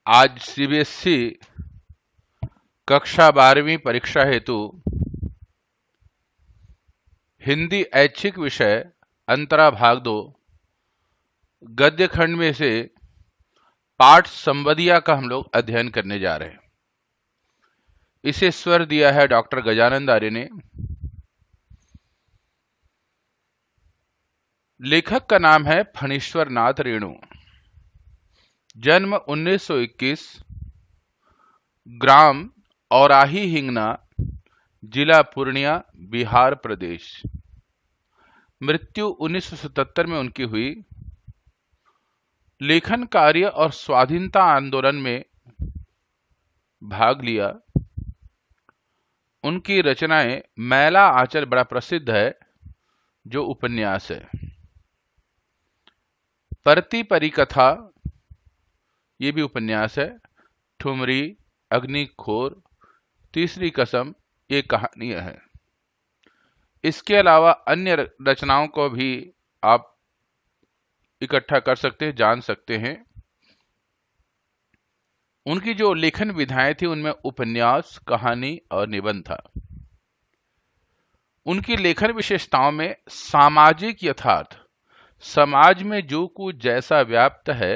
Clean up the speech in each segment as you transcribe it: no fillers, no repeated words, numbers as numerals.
आज सीबीएसई कक्षा 12वीं परीक्षा हेतु हिंदी ऐच्छिक विषय अंतरा भाग 2 गद्य खंड में से पाठ संबदिया का हम लोग अध्ययन करने जा रहे हैं। इसे स्वर दिया है डॉक्टर गजानंद आर्य ने। लेखक का नाम है फणीश्वर नाथ रेणु। जन्म 1921, ग्राम औराही हिंगना, जिला पूर्णिया, बिहार प्रदेश। मृत्यु 1977 में उनकी हुई। लेखन कार्य और स्वाधीनता आंदोलन में भाग लिया। उनकी रचनाएं मैला आंचल बड़ा प्रसिद्ध है, जो उपन्यास है। परती परिकथा, ये भी उपन्यास है। ठुमरी, अग्निखोर, तीसरी कसम, ये कहानियां हैं। इसके अलावा अन्य रचनाओं को भी आप इकट्ठा कर सकते हैं, जान सकते हैं। उनकी जो लेखन विधाएं थी उनमें उपन्यास, कहानी और निबंध था। उनकी लेखन विशेषताओं में सामाजिक यथार्थ, समाज में जो कुछ जैसा व्याप्त है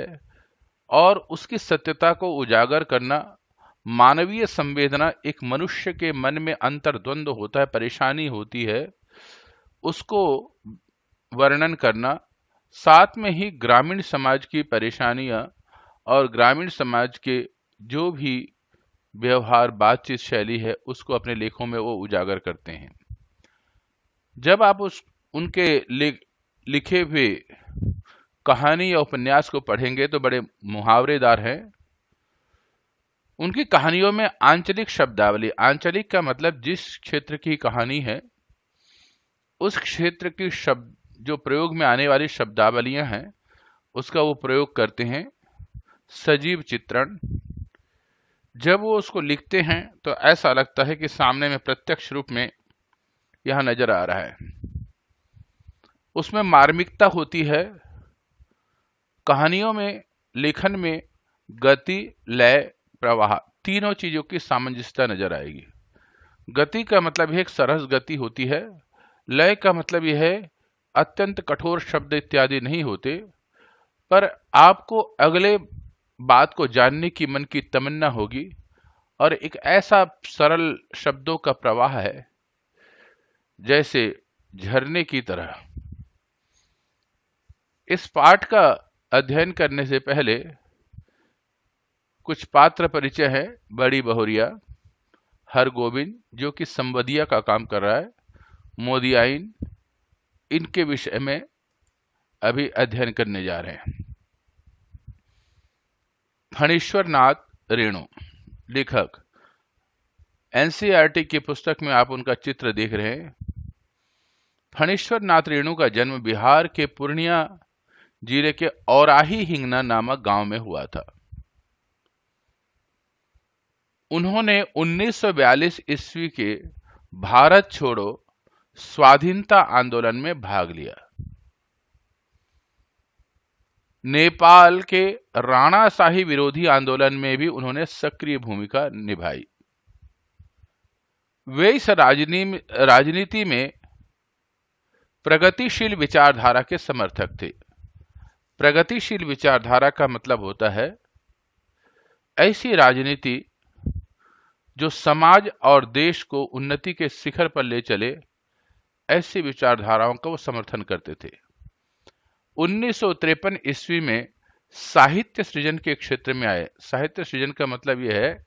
और उसकी सत्यता को उजागर करना, मानवीय संवेदना, एक मनुष्य के मन में अंतर्द्वंद होता है, परेशानी होती है, उसको वर्णन करना, साथ में ही ग्रामीण समाज की परेशानियां और ग्रामीण समाज के जो भी व्यवहार, बातचीत शैली है, उसको अपने लेखों में वो उजागर करते हैं। जब आप उनके लिखे हुए कहानी या उपन्यास को पढ़ेंगे तो बड़े मुहावरेदार हैं। उनकी कहानियों में आंचलिक शब्दावली, आंचलिक का मतलब जिस क्षेत्र की कहानी है उस क्षेत्र की शब्द, जो प्रयोग में आने वाली शब्दावलियां हैं, उसका वो प्रयोग करते हैं। सजीव चित्रण, जब वो उसको लिखते हैं तो ऐसा लगता है कि सामने में प्रत्यक्ष रूप में यहां नजर आ रहा है। उसमें मार्मिकता होती है। कहानियों में, लेखन में गति, लय, प्रवाह, तीनों चीजों की सामंजस्यता नजर आएगी। गति का मतलब यह एक सरस गति होती है। लय का मतलब यह है अत्यंत कठोर शब्द इत्यादि नहीं होते, पर आपको अगले बात को जानने की मन की तमन्ना होगी, और एक ऐसा सरल शब्दों का प्रवाह है जैसे झरने की तरह। इस पाठ का अध्ययन करने से पहले कुछ पात्र परिचय है। बड़ी बहुरिया, हरगोविंद जो कि संबदिया का काम कर रहा है, मोदियाइन, इनके विषय में अभी अध्ययन करने जा रहे हैं। फणीश्वर नाथ रेणु, लेखक। एनसीईआरटी की पुस्तक में आप उनका चित्र देख रहे हैं। फणीश्वर नाथ रेणु का जन्म बिहार के पूर्णिया जिले के औराही हिंगना नामक गांव में हुआ था। उन्होंने 1942 ईस्वी के भारत छोड़ो स्वाधीनता आंदोलन में भाग लिया। नेपाल के राणाशाही विरोधी आंदोलन में भी उन्होंने सक्रिय भूमिका निभाई। वे इस राजनीति में प्रगतिशील विचारधारा के समर्थक थे। प्रगतिशील विचारधारा का मतलब होता है ऐसी राजनीति जो समाज और देश को उन्नति के शिखर पर ले चले, ऐसी विचारधाराओं का वो समर्थन करते थे। 1953 ईस्वी में साहित्य सृजन के क्षेत्र में आए। साहित्य सृजन का मतलब यह है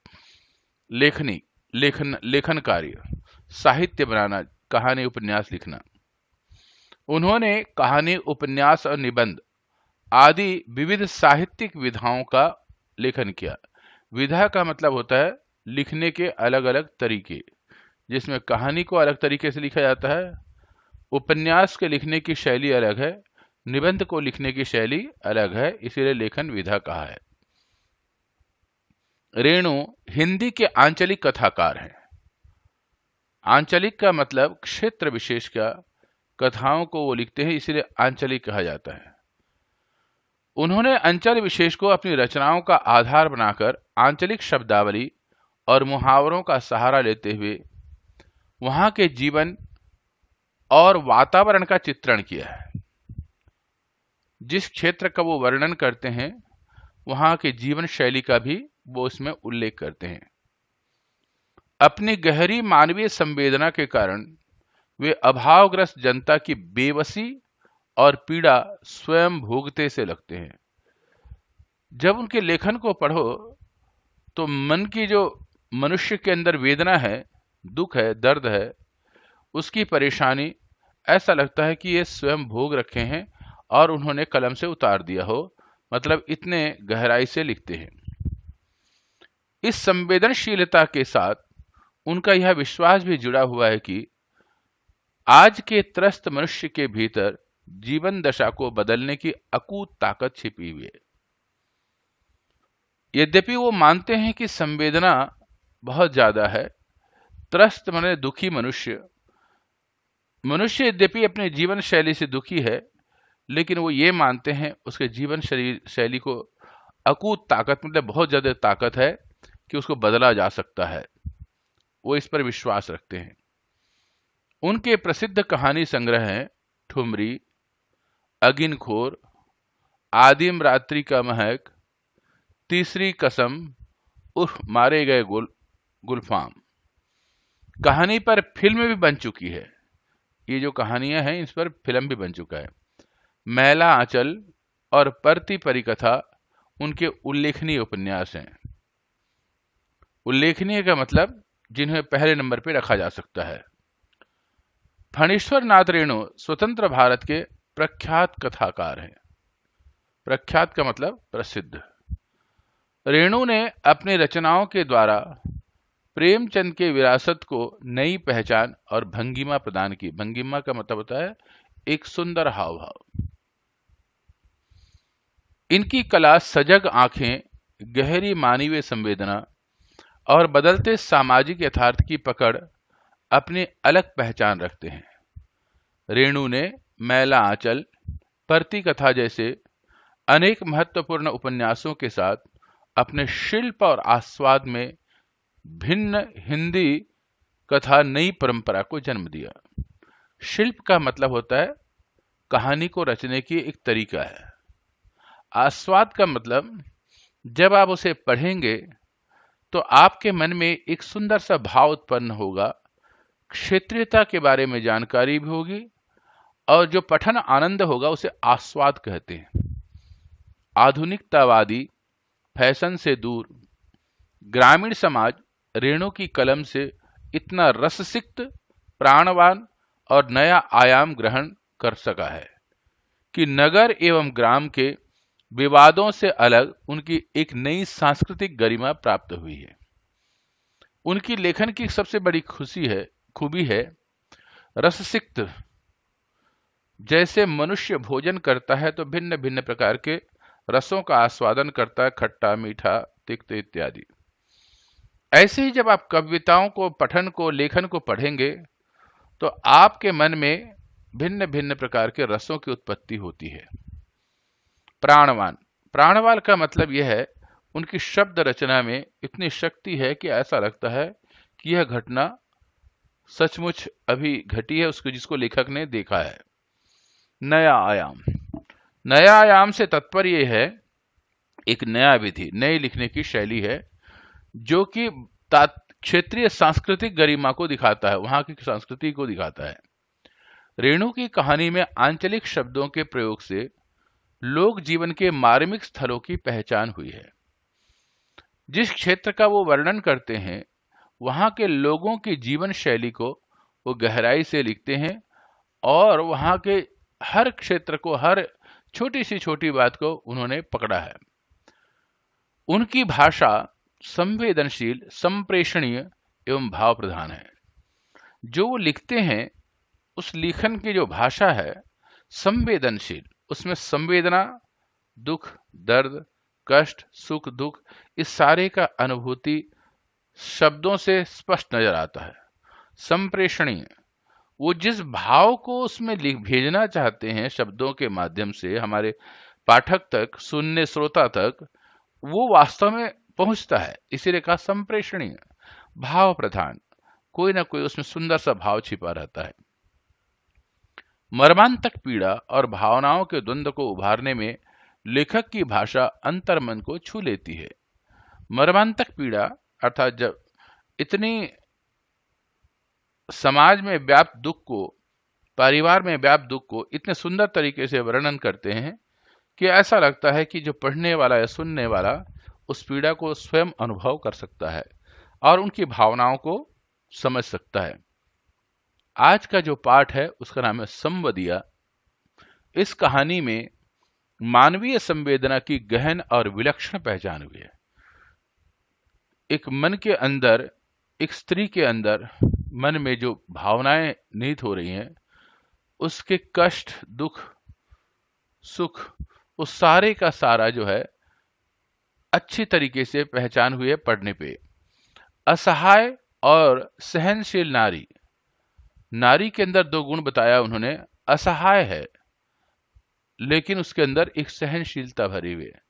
लेखन कार्य, साहित्य बनाना, कहानी, उपन्यास लिखना। उन्होंने कहानी, उपन्यास और निबंध आदि विविध साहित्यिक विधाओं का लेखन किया। विधा का मतलब होता है लिखने के अलग अलग तरीके, जिसमें कहानी को अलग तरीके से लिखा जाता है, उपन्यास के लिखने की शैली अलग है, निबंध को लिखने की शैली अलग है, इसीलिए लेखन विधा कहा है। रेणु हिंदी के आंचलिक कथाकार हैं। आंचलिक का मतलब क्षेत्र विशेष का कथाओं को वो लिखते हैं, इसीलिए आंचलिक कहा जाता है। उन्होंने अंचल विशेष को अपनी रचनाओं का आधार बनाकर आंचलिक शब्दावली और मुहावरों का सहारा लेते हुए वहां के जीवन और वातावरण का चित्रण किया है। जिस क्षेत्र का वो वर्णन करते हैं वहां के जीवन शैली का भी वो इसमें उल्लेख करते हैं। अपनी गहरी मानवीय संवेदना के कारण वे अभावग्रस्त जनता की बेबसी और पीड़ा स्वयं भोगते से लगते हैं। जब उनके लेखन को पढ़ो तो मन की जो मनुष्य के अंदर वेदना है, दुख है, दर्द है, उसकी परेशानी, ऐसा लगता है कि ये स्वयं भोग रखे हैं और उन्होंने कलम से उतार दिया हो, मतलब इतने गहराई से लिखते हैं। इस संवेदनशीलता के साथ उनका यह विश्वास भी जुड़ा हुआ है कि आज के त्रस्त मनुष्य के भीतर जीवन दशा को बदलने की अकूत ताकत छिपी हुई है। यद्यपि वो मानते हैं कि संवेदना बहुत ज्यादा है, त्रस्त माने दुखी मनुष्य यद्यपि अपने जीवन शैली से दुखी है, लेकिन वो ये मानते हैं उसके जीवन शैली को अकूत ताकत, मतलब बहुत ज्यादा ताकत है कि उसको बदला जा सकता है। वो इस पर विश्वास रखते हैं। उनके प्रसिद्ध कहानी संग्रह हैं ठुमरी, अगिनखोर, आदिम रात्रि का महक, तीसरी कसम उर्फ मारे गए गुलफाम। कहानी पर फिल्म भी बन चुकी है। ये जो कहानियां हैं इस पर फिल्म भी बन चुका है। मैला आंचल और परती परिकथा उनके उल्लेखनीय उपन्यास हैं। उल्लेखनीय का मतलब जिन्हें पहले नंबर पर रखा जा सकता है। फणीश्वर नाथ रेणु स्वतंत्र भारत के प्रख्यात कथाकार हैं। प्रख्यात का मतलब प्रसिद्ध। रेणु ने अपनी रचनाओं के द्वारा प्रेमचंद के विरासत को नई पहचान और भंगिमा प्रदान की। भंगिमा का मतलब होता है एक सुंदर हाव भाव। इनकी कला सजग आंखें, गहरी मानवीय संवेदना और बदलते सामाजिक यथार्थ की पकड़ अपनी अलग पहचान रखते हैं। रेणु ने मैला आंचल, परती कथा जैसे अनेक महत्वपूर्ण उपन्यासों के साथ अपने शिल्प और आस्वाद में भिन्न हिंदी कथा नई परंपरा को जन्म दिया। शिल्प का मतलब होता है कहानी को रचने की एक तरीका है। आस्वाद का मतलब जब आप उसे पढ़ेंगे तो आपके मन में एक सुंदर सा भाव उत्पन्न होगा, क्षेत्रीयता के बारे में जानकारी भी होगी और जो पठन आनंद होगा उसे आस्वाद कहते हैं। आधुनिकतावादी, फैशन से दूर ग्रामीण समाज रेणु की कलम से इतना रससिक्त, प्राणवान और नया आयाम ग्रहण कर सका है कि नगर एवं ग्राम के विवादों से अलग उनकी एक नई सांस्कृतिक गरिमा प्राप्त हुई है। उनकी लेखन की सबसे बड़ी खूबी है रससिक्त। जैसे मनुष्य भोजन करता है तो भिन्न भिन्न प्रकार के रसों का आस्वादन करता है, खट्टा, मीठा, तिक्त इत्यादि। ऐसे ही जब आप कविताओं को, पठन को, लेखन को पढ़ेंगे तो आपके मन में भिन्न भिन्न प्रकार के रसों की उत्पत्ति होती है। प्राणवान, प्राणवान का मतलब यह है उनकी शब्द रचना में इतनी शक्ति है कि ऐसा लगता है कि यह घटना सचमुच अभी घटी है, उसको जिसको लेखक ने देखा है। नया आयाम, नया आयाम से तात्पर्य यह है एक नया विधि, नई लिखने की शैली है जो कि क्षेत्रीय सांस्कृतिक गरिमा को दिखाता है, वहां की संस्कृति को दिखाता है। रेणु की कहानी में आंचलिक शब्दों के प्रयोग से लोक जीवन के मार्मिक स्थलों की पहचान हुई है। जिस क्षेत्र का वो वर्णन करते हैं वहां के लोगों की जीवन शैली को वो गहराई से लिखते हैं और वहां के हर क्षेत्र को, हर छोटी सी छोटी बात को उन्होंने पकड़ा है। उनकी भाषा संवेदनशील, संप्रेषणीय एवं भाव प्रधान है। जो वो लिखते हैं उस लेखन की जो भाषा है संवेदनशील, उसमें संवेदना, दुख, दर्द, कष्ट, सुख, दुख, इस सारे का अनुभूति शब्दों से स्पष्ट नजर आता है। संप्रेषणीय, वो जिस भाव को उसमें भेजना चाहते हैं शब्दों के माध्यम से हमारे पाठक तक, सुनने श्रोता तक वो वास्तव में पहुंचता है। इसीलिए कहा संप्रेषणीय, भाव प्रधान, कोई ना कोई उसमें सुंदर सा भाव छिपा रहता है। मर्मांतक पीड़ा और भावनाओं के द्वंद्व को उभारने में लेखक की भाषा अंतर्मन को छू लेती है। मर्मांतक पीड़ा अर्थात जब इतनी समाज में व्याप्त दुख को, परिवार में व्याप्त दुख को इतने सुंदर तरीके से वर्णन करते हैं कि ऐसा लगता है कि जो पढ़ने वाला या सुनने वाला उस पीड़ा को स्वयं अनुभव कर सकता है और उनकी भावनाओं को समझ सकता है। आज का जो पाठ है उसका नाम है संवदिया। इस कहानी में मानवीय संवेदना की गहन और विलक्षण पहचान हुई है। एक मन के अंदर, एक स्त्री के अंदर मन में जो भावनाएं निहित हो रही हैं, उसके कष्ट, दुख, सुख, उस सारे का सारा जो है अच्छी तरीके से पहचान हुई है पढ़ने पे। असहाय और सहनशील नारी, नारी के अंदर दो गुण बताया उन्होंने। असहाय है लेकिन उसके अंदर एक सहनशीलता भरी हुई है।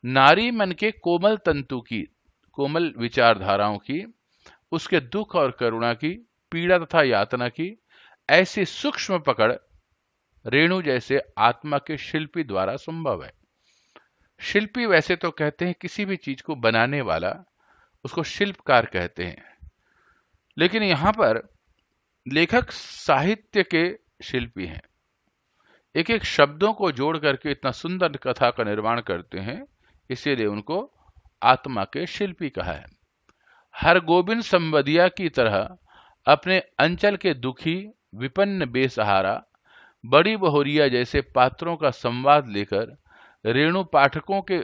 नारी मन के कोमल तंतु की, कोमल विचारधाराओं की, उसके दुख और करुणा की, पीड़ा तथा यातना की ऐसी सूक्ष्म पकड़ रेणु जैसे आत्मा के शिल्पी द्वारा संभव है। शिल्पी वैसे तो कहते हैं किसी भी चीज को बनाने वाला, उसको शिल्पकार कहते हैं, लेकिन यहां पर लेखक साहित्य के शिल्पी हैं। एक एक शब्दों को जोड़ करके इतना सुंदर कथा का निर्माण करते हैं, इसीलिए उनको आत्मा के शिल्पी कहा है। हरगोबिंद संवदिया की तरह अपने अंचल के दुखी, विपन्न, बेसहारा, बड़ी बहोरिया जैसे पात्रों का संवाद लेकर रेणु पाठकों के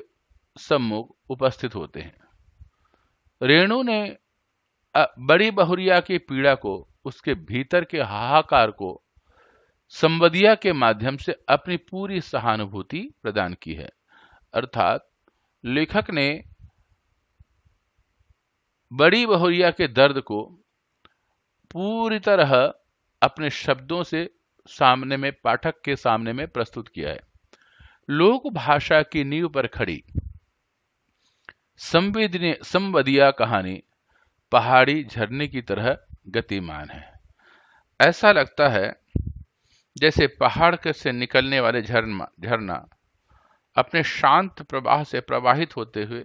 सम्मुख उपस्थित होते हैं। रेणु ने बड़ी बहुरिया की पीड़ा को, उसके भीतर के हाहाकार को संवदिया के माध्यम से अपनी पूरी सहानुभूति प्रदान की है। अर्थात लेखक ने बड़ी बहुरिया के दर्द को पूरी तरह अपने शब्दों से सामने में, पाठक के सामने में प्रस्तुत किया है। लोक भाषा की नींव पर खड़ी संवदिया कहानी पहाड़ी झरने की तरह गतिमान है। ऐसा लगता है जैसे पहाड़ से निकलने वाले झरना अपने शांत प्रवाह से प्रवाहित होते हुए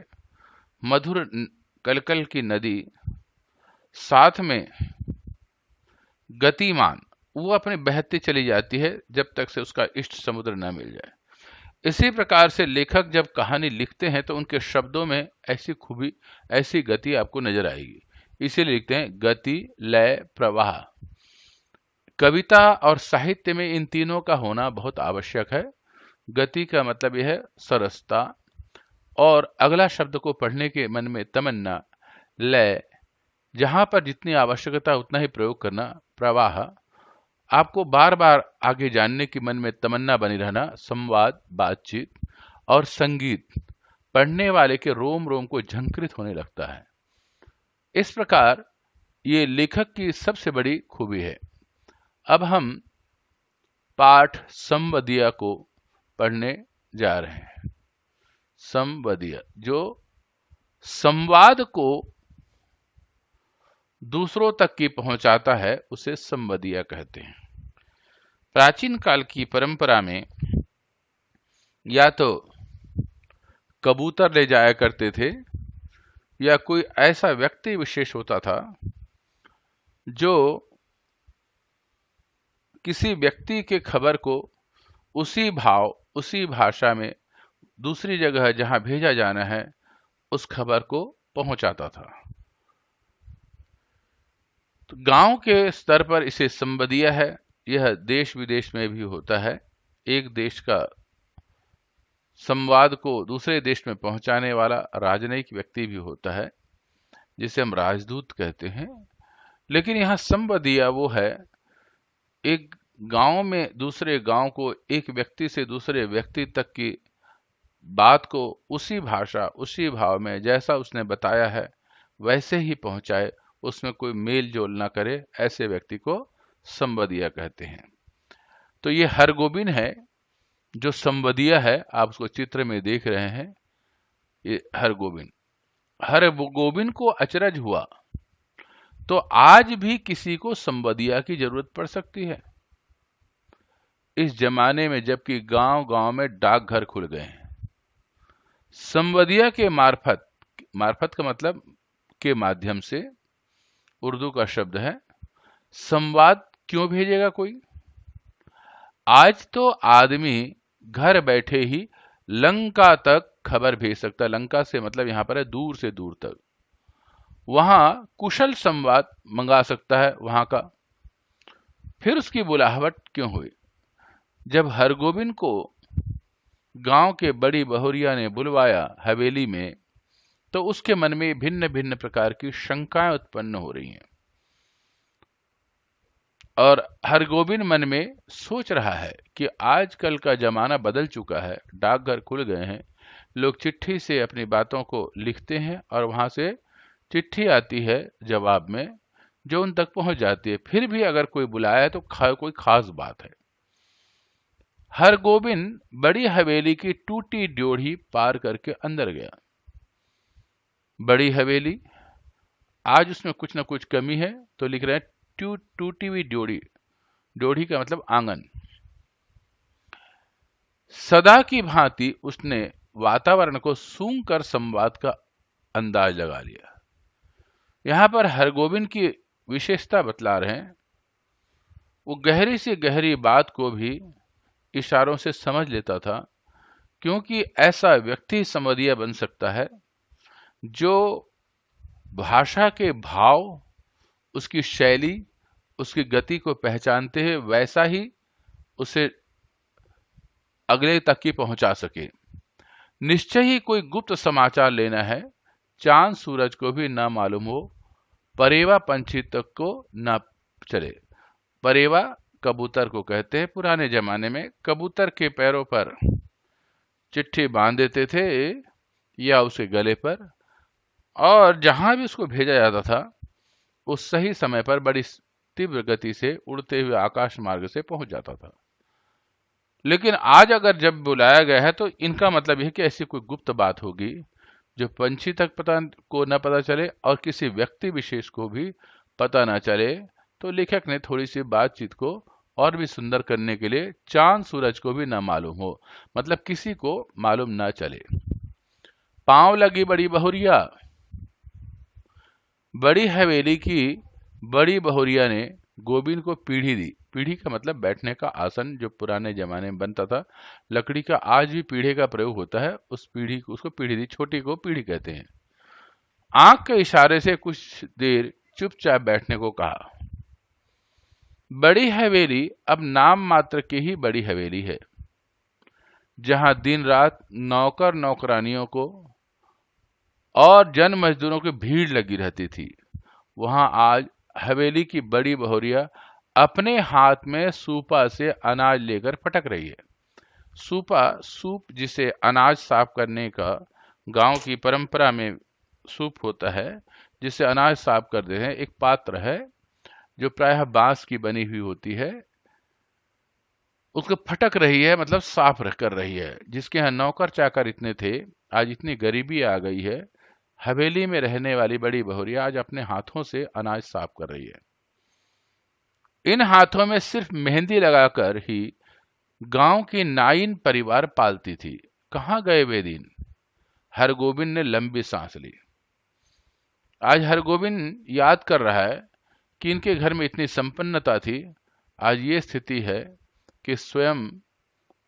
मधुर कलकल की नदी साथ में गतिमान, वो अपने बहती चली जाती है जब तक से उसका इष्ट समुद्र न मिल जाए। इसी प्रकार से लेखक जब कहानी लिखते हैं तो उनके शब्दों में ऐसी खूबी, ऐसी गति आपको नजर आएगी। इसीलिए लिखते हैं गति, लय, प्रवाह। कविता और साहित्य में इन तीनों का होना बहुत आवश्यक है। गति का मतलब यह है सरसता, और अगला शब्द को पढ़ने के मन में तमन्ना। लय, जहां पर जितनी आवश्यकता उतना ही प्रयोग करना। प्रवाह, आपको बार बार आगे जानने की मन में तमन्ना बनी रहना। संवाद, बातचीत। और संगीत, पढ़ने वाले के रोम रोम को झंकृत होने लगता है। इस प्रकार ये लेखक की सबसे बड़ी खूबी है। अब हम पाठ संवदिया को पढ़ने जा रहे हैं। संवदिया, जो संवाद को दूसरों तक की पहुंचाता है, उसे संवदिया कहते हैं। प्राचीन काल की परंपरा में या तो कबूतर ले जाया करते थे या कोई ऐसा व्यक्ति विशेष होता था जो किसी व्यक्ति के खबर को उसी भाव, उसी भाषा में दूसरी जगह जहां भेजा जाना है उस खबर को पहुंचाता था। तो गांव के स्तर पर इसे संवदिया है। यह देश विदेश में भी होता है। एक देश का संवाद को दूसरे देश में पहुंचाने वाला राजनयिक व्यक्ति भी होता है, जिसे हम राजदूत कहते हैं। लेकिन यहाँ संवदिया वो है, एक गांव में दूसरे गांव को, एक व्यक्ति से दूसरे व्यक्ति तक की बात को उसी भाषा, उसी भाव में जैसा उसने बताया है वैसे ही पहुंचाए, उसमें कोई मेल जोल ना करे, ऐसे व्यक्ति को संवदिया कहते हैं। तो ये हरगोबिंद है, जो संवदिया है, आप उसको चित्र में देख रहे हैं, ये हर गोबिंद को अचरज हुआ, तो आज भी किसी को संवदिया की जरूरत पड़ सकती है इस जमाने में, जबकि गांव गांव में डाकघर खुल गए हैं। संवदिया के मार्फत, मार्फत का मतलब के माध्यम से, उर्दू का शब्द है, संवाद क्यों भेजेगा कोई? आज तो आदमी घर बैठे ही लंका तक खबर भेज सकता है। लंका से मतलब यहां पर है दूर से दूर तक, वहां कुशल संवाद मंगा सकता है वहां का। फिर उसकी बुलाहट क्यों हुई? जब हरगोविंद को गांव के बड़ी बहुरिया ने बुलवाया हवेली में, तो उसके मन में भिन्न भिन्न प्रकार की शंकाएं उत्पन्न हो रही हैं, और हरगोविंद मन में सोच रहा है कि आजकल का जमाना बदल चुका है, डाकघर खुल गए हैं, लोग चिट्ठी से अपनी बातों को लिखते हैं और वहां से चिट्ठी आती है जवाब में, जो उन तक पहुंच जाती है। फिर भी अगर कोई बुलाया है तो कोई खास बात है। हरगोविंद बड़ी हवेली की टूटी ड्योढ़ी पार करके अंदर गया। बड़ी हवेली, आज उसमें कुछ ना कुछ कमी है, तो लिख रहे हैं टूटी हुई ड्योढ़ी। ड्योढ़ी का मतलब आंगन। सदा की भांति उसने वातावरण को सूंघ कर संवाद का अंदाज लगा लिया। यहां पर हरगोविंद की विशेषता बतला रहे हैं, वो गहरी से गहरी बात को भी इशारों से समझ लेता था, क्योंकि ऐसा व्यक्ति संवदिया बन सकता है जो भाषा के भाव, उसकी शैली, उसकी गति को पहचानते हैं, वैसा ही उसे अगले तक की पहुंचा सके। निश्चय ही कोई गुप्त समाचार लेना है, चांद सूरज को भी ना मालूम हो, परेवा पंछी तक को ना चले। परेवा कबूतर को कहते हैं। पुराने जमाने में कबूतर के पैरों पर चिट्ठी बांध देते थे या उसके गले पर, और जहां भी उसको भेजा जाता था उस सही समय पर बड़ी तीव्र गति से उड़ते हुए आकाश मार्ग से पहुंच जाता था। लेकिन आज अगर जब बुलाया गया है, तो इनका मतलब यह है कि ऐसी कोई गुप्त बात होगी जो पंछी तक न पता चले और किसी व्यक्ति विशेष को भी पता ना चले। तो लेखक ने थोड़ी सी बातचीत को और भी सुंदर करने के लिए चांद सूरज को भी ना मालूम हो, मतलब किसी को मालूम ना चले। पांव लगी बड़ी बहुरिया। बड़ी हवेली की बड़ी बहुरिया ने गोविंद को पीढ़ी दी। पीढ़ी का मतलब बैठने का आसन, जो पुराने जमाने में बनता था लकड़ी का, आज भी पीढ़े का प्रयोग होता है। उस पीढ़ी को, उसको पीढ़ी दी, छोटी को पीढ़ी कहते हैं। आंख के इशारे से कुछ देर चुपचाप बैठने को कहा। बड़ी हवेली अब नाम मात्र की ही बड़ी हवेली है, जहां दिन रात नौकर नौकरानियों को और जन मजदूरों की भीड़ लगी रहती थी, वहां आज हवेली की बड़ी बहुरिया अपने हाथ में सूपा से अनाज लेकर फटक रही है। सूपा, सूप जिसे अनाज साफ करने का गांव की परंपरा में सूप होता है, जिसे अनाज साफ करते हैं, एक पात्र है जो प्रायः बांस की बनी हुई होती है। उसको फटक रही है, मतलब साफ कर रही है। जिसके यहाँ नौकर चाकर इतने थे, आज इतनी गरीबी आ गई है, हवेली में रहने वाली बड़ी बहुरिया आज अपने हाथों से अनाज साफ कर रही है। इन हाथों में सिर्फ मेहंदी लगाकर ही गांव की नाइन परिवार पालती थी। कहां गए वे दिन? हरगोविंद ने लंबी सांस ली। आज हरगोविंद याद कर रहा है कि इनके घर में इतनी संपन्नता थी, आज ये स्थिति है कि स्वयं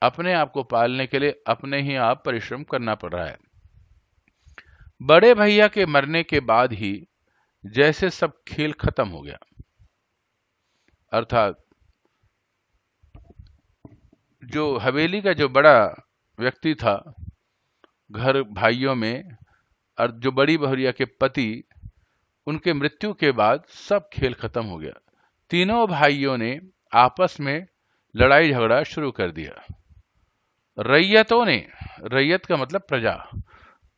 अपने आप को पालने के लिए अपने ही आप परिश्रम करना पड़ रहा है। बड़े भैया के मरने के बाद ही जैसे सब खेल खत्म हो गया, अर्थात जो हवेली का जो बड़ा व्यक्ति था घर भाइयों में, और जो बड़ी बहुरिया के पति, उनके मृत्यु के बाद सब खेल खत्म हो गया। तीनों भाइयों ने आपस में लड़ाई झगड़ा शुरू कर दिया। रैयतों ने, रैयत का मतलब प्रजा,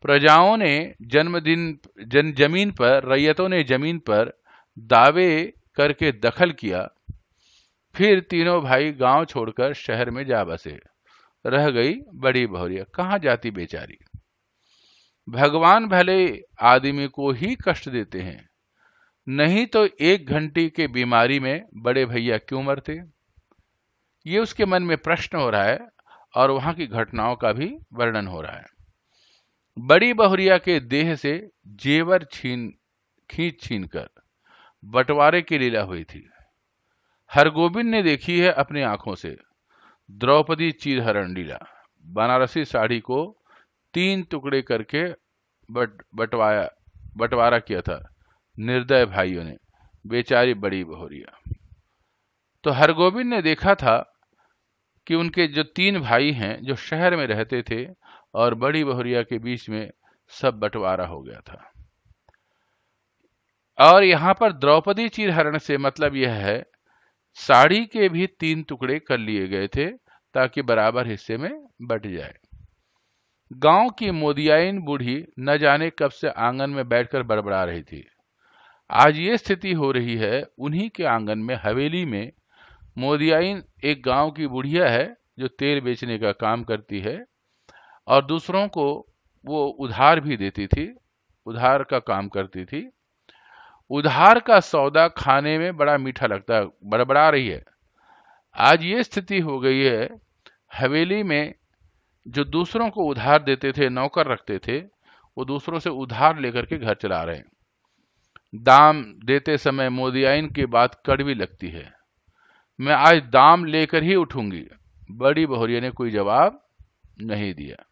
प्रजाओं ने जमीन पर, रैयतों ने जमीन पर दावे करके दखल किया। फिर तीनों भाई गांव छोड़कर शहर में जा बसे। रह गई बड़ी बहुरिया, कहाँ जाती बेचारी। भगवान भले आदमी को ही कष्ट देते हैं, नहीं तो 1 घंटे के बीमारी में बड़े भैया क्यों मरते। ये उसके मन में प्रश्न हो रहा है और वहां की घटनाओं का भी वर्णन हो रहा है। बड़ी बहुरिया के देह से जेवर खींच छीन कर बंटवारे की लीला हुई थी। हरगोविंद ने देखी है अपनी आंखों से द्रौपदी चीरहरण लीला। बनारसी साड़ी को 3 टुकड़े करके बंटवारा किया था निर्दय भाइयों ने, बेचारी बड़ी बहुरिया। तो हरगोविंद ने देखा था कि उनके जो 3 भाई हैं जो शहर में रहते थे और बड़ी बहुरिया के बीच में सब बंटवारा हो गया था। और यहां पर द्रौपदी चीरहरण से मतलब यह है साड़ी के भी 3 टुकड़े कर लिए गए थे ताकि बराबर हिस्से में बट जाए। गांव की मोदियाइन बूढ़ी न जाने कब से आंगन में बैठकर बड़बड़ा रही थी। आज ये स्थिति हो रही है उन्हीं के आंगन में, हवेली में। मोदियाइन एक गांव की बुढ़िया है जो तेल बेचने का काम करती है और दूसरों को वो उधार भी देती थी, उधार का काम करती थी। उधार का सौदा खाने में बड़ा मीठा लगता है, बड़बड़ा रही है। आज ये स्थिति हो गई है हवेली में, जो दूसरों को उधार देते थे, नौकर रखते थे, वो दूसरों से उधार लेकर के घर चला रहे हैं। दाम देते समय मोदियाइन की बात कड़वी लगती है। मैं आज दाम लेकर ही उठूंगी। बड़ी बहुरिया ने कोई जवाब नहीं दिया।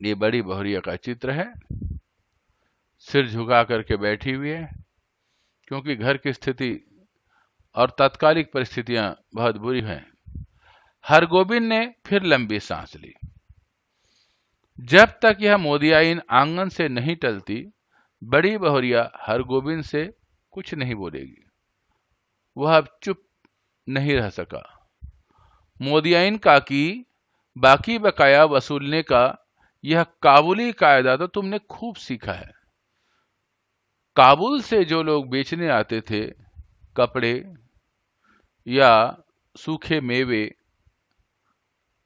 ये बड़ी बहुरिया का चित्र है, सिर झुका करके बैठी हुई है, क्योंकि घर की स्थिति और तात्कालिक परिस्थितियां बहुत बुरी हैं। हरगोविंद ने फिर लंबी सांस ली। जब तक यह मोदियाइन आंगन से नहीं टलती, बड़ी बहुरिया हरगोविंद से कुछ नहीं बोलेगी। वह अब चुप नहीं रह सका। मोदियाइन काकी, बाकी बकाया वसूलने का यह काबुली कायदा तो तुमने खूब सीखा है। काबुल से जो लोग बेचने आते थे कपड़े या सूखे मेवे,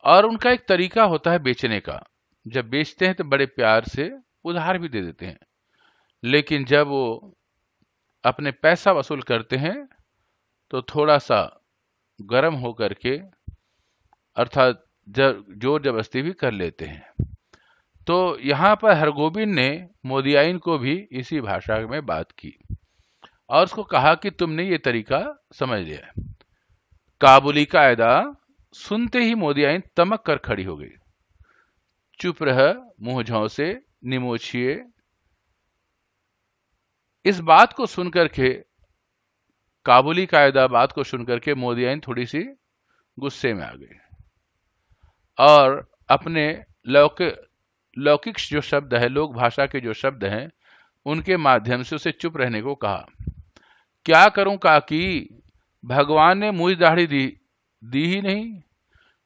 और उनका एक तरीका होता है बेचने का। जब बेचते हैं तो बड़े प्यार से उधार भी दे देते हैं, लेकिन जब वो अपने पैसा वसूल करते हैं तो थोड़ा सा गर्म होकर के, अर्थात जोर जबरदस्ती भी कर लेते हैं। तो यहाँ पर हरगोविंद ने मोदियाइन को भी इसी भाषा में बात की और उसको कहा कि तुमने ये तरीका समझ लिया है। काबुली कायदा सुनते ही मोदियाइन तमक कर खड़ी हो गई। चुप रह, मुंह झौसे, निमोछिए। इस बात को सुनकर के, काबुली कायदा बात को सुनकर के मोदियाइन थोड़ी सी गुस्से में आ गई और अपने लौकिक जो शब्द है, लोक भाषा के जो शब्द हैं, उनके माध्यम से उसे चुप रहने को कहा। क्या करूं काकी, भगवान ने मूछ दाढ़ी दी ही नहीं,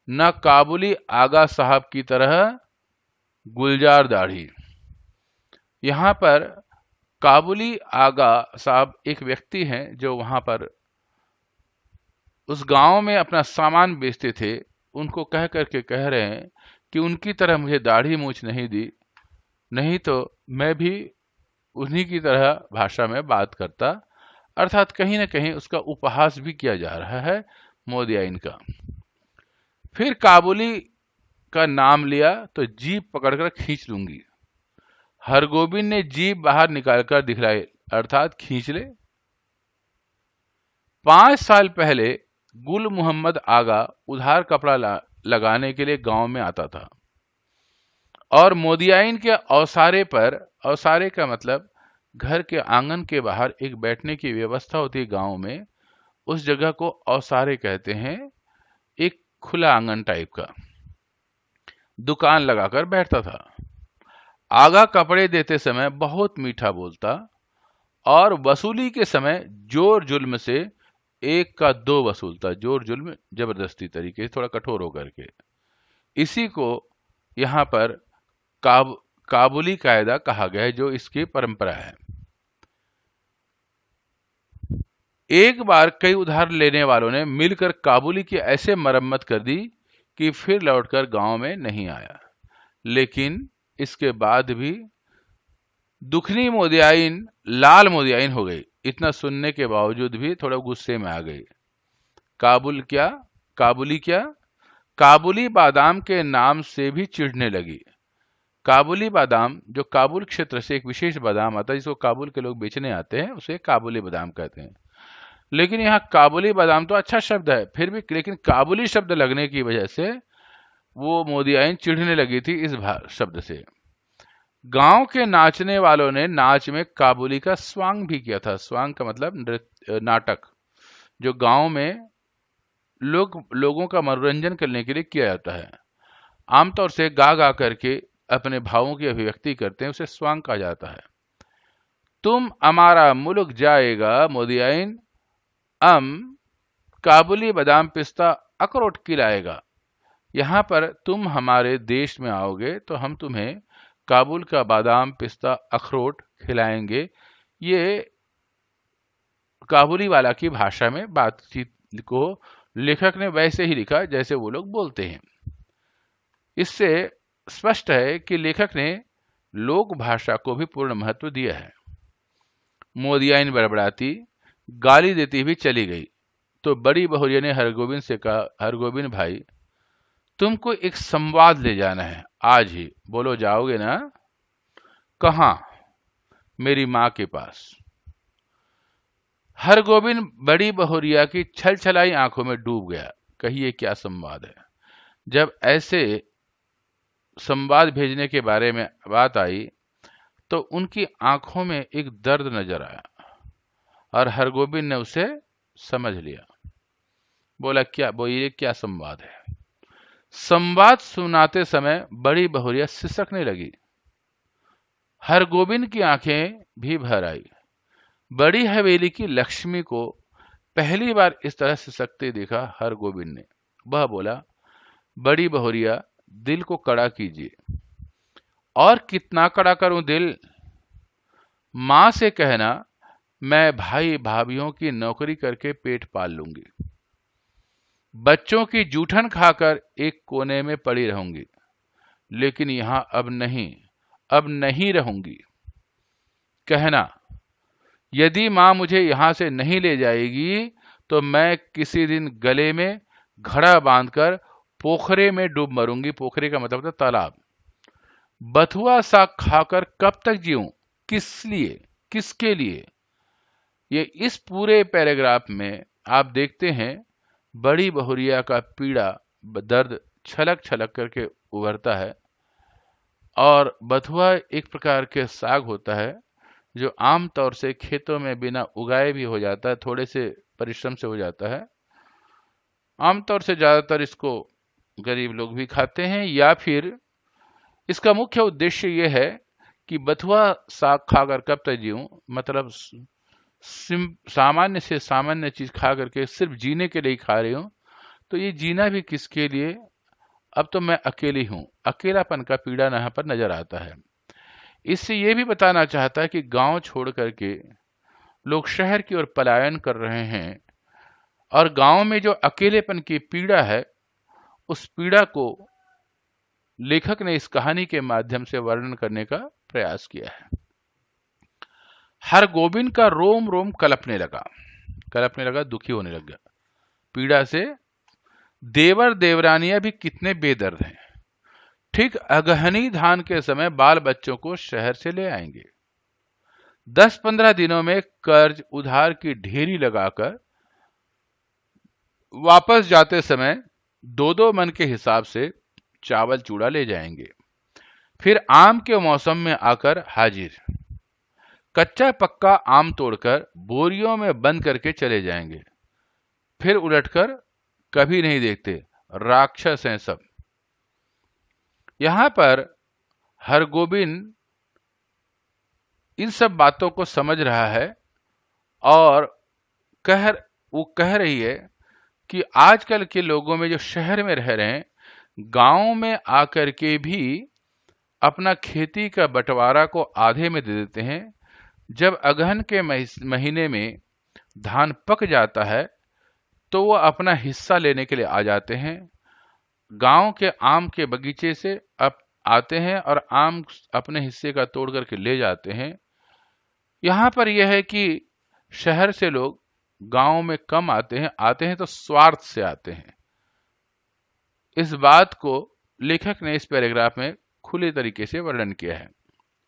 न काबुली आगा साहब की तरह गुलजार दाढ़ी। यहां पर काबुली आगा साहब एक व्यक्ति हैं जो वहां पर उस गांव में अपना सामान बेचते थे। उनको कह करके कह रहे हैं कि उनकी तरह मुझे दाढ़ी मूछ नहीं दी, नहीं तो मैं भी उन्हीं की तरह भाषा में बात करता। अर्थात कहीं ना कहीं उसका उपहास भी किया जा रहा है मोदियाइन का। फिर काबुली का नाम लिया तो जीभ पकड़कर खींच लूंगी। हरगोविंद ने जीभ बाहर निकालकर दिखलाई, अर्थात खींच ले। 5 साल पहले गुल मोहम्मद आगा उधार कपड़ा लगाने के लिए गांव में आता था और मोदियाइन के औसारे पर, औसारे का मतलब घर के आंगन के बाहर एक बैठने की व्यवस्था होती है गांव में, उस जगह को औसारे कहते हैं। एक खुला आंगन टाइप का दुकान लगाकर बैठता था। आगा कपड़े देते समय बहुत मीठा बोलता और वसूली के समय जोर जुल्म से 1 का 2 वसूलता। जोर जुल्म जबरदस्ती तरीके से, थोड़ा कठोर होकर के। इसी को यहां पर काबुली कायदा कहा गया है, जो इसकी परंपरा है। एक बार कई उधार लेने वालों ने मिलकर काबुली की ऐसे मरम्मत कर दी कि फिर लौटकर गांव में नहीं आया। लेकिन इसके बाद भी दुखनी मोदियाइन लाल मोदियाइन हो गई। इतना सुनने के बावजूद भी थोड़ा गुस्से में आ गई। काबुल क्या, काबुली क्या, काबुली बादाम के नाम से भी चिढ़ने लगी। काबुली बादाम, जो काबुल क्षेत्र से एक विशेष बादाम आता है जिसको काबुल के लोग बेचने आते हैं, उसे काबुली बादाम कहते हैं। लेकिन यहाँ काबुली बादाम तो अच्छा शब्द है, फिर भी लेकिन काबुली शब्द लगने की वजह से वो मोदियाइन चिढ़ने लगी थी इस शब्द से। गांव के नाचने वालों ने नाच में काबुली का स्वांग भी किया था। स्वांग का मतलब नृत्य, नाटक, जो गांव में लोगों का मनोरंजन करने के लिए किया जाता है। आमतौर से गा गा करके अपने भावों की अभिव्यक्ति करते हैं, उसे स्वांग कहा जाता है। तुम हमारा मुल्क जाएगा मोदियाइन, काबुली बादाम पिस्ता अखरोट खिलाएगा। यहाँ पर तुम हमारे देश में आओगे तो हम तुम्हें काबुल का बादाम पिस्ता अखरोट खिलाएंगे। ये काबुली वाला की भाषा में बातचीत को लेखक ने वैसे ही लिखा जैसे वो लोग बोलते हैं। इससे स्पष्ट है कि लेखक ने लोक भाषा को भी पूर्ण महत्व दिया है। मोदियाइन बड़बड़ाती, गाली देती भी चली गई तो बड़ी बहुरिया ने हरगोविंद से कहा, हरगोविंद भाई, तुमको एक संवाद ले जाना है आज ही। बोलो, जाओगे ना? कहाँ? मेरी माँ के पास। हरगोविंद बड़ी बहुरिया की छलछलाई आंखों में डूब गया। कहिए क्या संवाद है? जब ऐसे संवाद भेजने के बारे में बात आई तो उनकी आंखों में एक दर्द नजर आया और हरगोविंद ने उसे समझ लिया। बोला, क्या? बोलिए, क्या संवाद है? संवाद सुनाते समय बड़ी बहुरिया सिसकने लगी। हरगोविंद की आंखें भी भर आई। बड़ी हवेली की लक्ष्मी को पहली बार इस तरह सिसकते देखा हरगोविंद ने। वह बोला, बड़ी बहुरिया, दिल को कड़ा कीजिए। और कितना कड़ा करूं दिल? मां से कहना मैं भाई भाभीियों की नौकरी करके पेट पाल लूंगी, बच्चों की जूठन खाकर एक कोने में पड़ी रहूंगी, लेकिन यहां अब नहीं रहूंगी। कहना, यदि मां मुझे यहां से नहीं ले जाएगी तो मैं किसी दिन गले में घड़ा बांधकर पोखरे में डूब मरूंगी। पोखरे का मतलब था तालाब। बथुआ साग खाकर कब तक जीऊं? किस लिए, किसके लिए? ये इस पूरे पैराग्राफ में आप देखते हैं बड़ी बहुरिया का पीड़ा, दर्द छलक छलक करके उभरता है। और बथुआ एक प्रकार के साग होता है जो आमतौर से खेतों में बिना उगाए भी हो जाता है, थोड़े से परिश्रम से हो जाता है। आमतौर से ज्यादातर इसको गरीब लोग भी खाते हैं, या फिर इसका मुख्य उद्देश्य यह है कि बथुआ साग खाकर कब तक जीऊं, मतलब सामान्य से सामान्य चीज खा करके सिर्फ जीने के लिए खा रही हूं, तो ये जीना भी किसके लिए? अब तो मैं अकेली हूं। अकेलापन का पीड़ा यहाँ पर नजर आता है। इससे ये भी बताना चाहता है कि गांव छोड़ करके लोग शहर की ओर पलायन कर रहे हैं और गांव में जो अकेलेपन की पीड़ा है, उस पीड़ा को लेखक ने इस कहानी के माध्यम से वर्णन करने का प्रयास किया है। हरगोविंद का रोम रोम कलपने लगा, दुखी होने लग गया पीड़ा से। देवर देवरानियां भी कितने बेदर्द हैं। ठीक अगहनी धान के समय बाल बच्चों को शहर से ले आएंगे। 10-15 दिनों में कर्ज उधार की ढेरी लगाकर वापस जाते समय 2-2 मन के हिसाब से चावल चूड़ा ले जाएंगे। फिर आम के मौसम में आकर हाजिर, कच्चा पक्का आम तोड़कर बोरियों में बंद करके चले जाएंगे। फिर उलटकर कभी नहीं देखते। राक्षस हैं सब। यहां पर हरगोविंद इन सब बातों को समझ रहा है और वो कह रही है कि आजकल के लोगों में जो शहर में रह रहे हैं, गांव में आकर के भी अपना खेती का बंटवारा को आधे में दे देते हैं। जब अगहन के महीने में धान पक जाता है तो वो अपना हिस्सा लेने के लिए आ जाते हैं गांव के आम के बगीचे से अब आते हैं और आम अपने हिस्से का तोड़ करके ले जाते हैं। यहाँ पर यह है कि शहर से लोग गांव में कम आते हैं तो स्वार्थ से आते हैं। इस बात को लेखक ने इस पैराग्राफ में खुले तरीके से वर्णन किया है।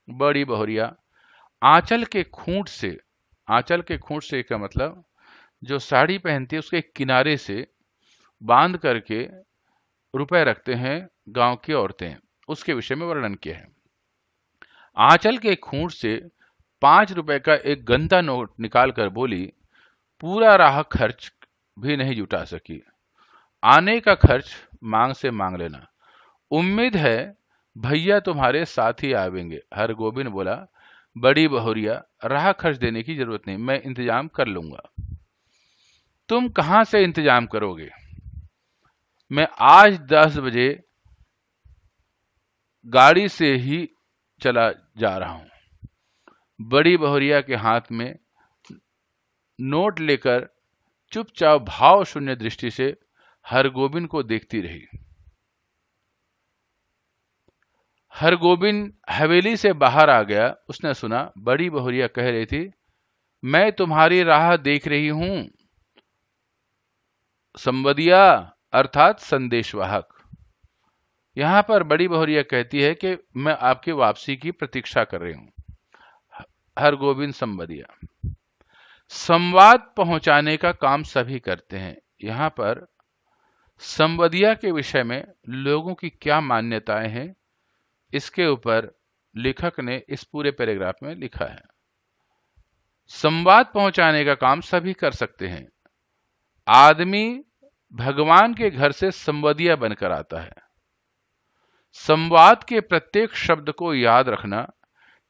बड़ी बहुरिया आंचल के खूंट से, आंचल के खूंट से का मतलब जो साड़ी पहनती है उसके किनारे से बांध करके रुपए रखते हैं गांव की औरतें, उसके विषय में वर्णन किया है। आंचल के खूंट से 5 रुपए का एक गंदा नोट निकाल कर बोली, पूरा राह खर्च भी नहीं जुटा सकी, आने का खर्च मांग से मांग लेना, उम्मीद है भैया तुम्हारे साथ ही आवेंगे। हरगोविंद बोला, बड़ी बहुरिया राह खर्च देने की जरूरत नहीं, मैं इंतजाम कर लूंगा। तुम कहां से इंतजाम करोगे? मैं आज 10 बजे गाड़ी से ही चला जा रहा हूं। बड़ी बहुरिया के हाथ में नोट लेकर चुपचाप भाव शून्य दृष्टि से हरगोविंद को देखती रही। हरगोविंद हवेली से बाहर आ गया। उसने सुना बड़ी बहुरिया कह रही थी, मैं तुम्हारी राह देख रही हूं संवदिया, अर्थात संदेशवाहक। यहां पर बड़ी बहुरिया कहती है कि मैं आपकी वापसी की प्रतीक्षा कर रही हूं। हरगोविंद संवदिया, संवाद पहुंचाने का काम सभी करते हैं। यहां पर संवदिया के विषय में लोगों की क्या मान्यताएं हैं, इसके ऊपर लेखक ने इस पूरे पैराग्राफ में लिखा है। संवाद पहुंचाने का काम सभी कर सकते हैं। आदमी भगवान के घर से संवदिया बनकर आता है। संवाद के प्रत्येक शब्द को याद रखना,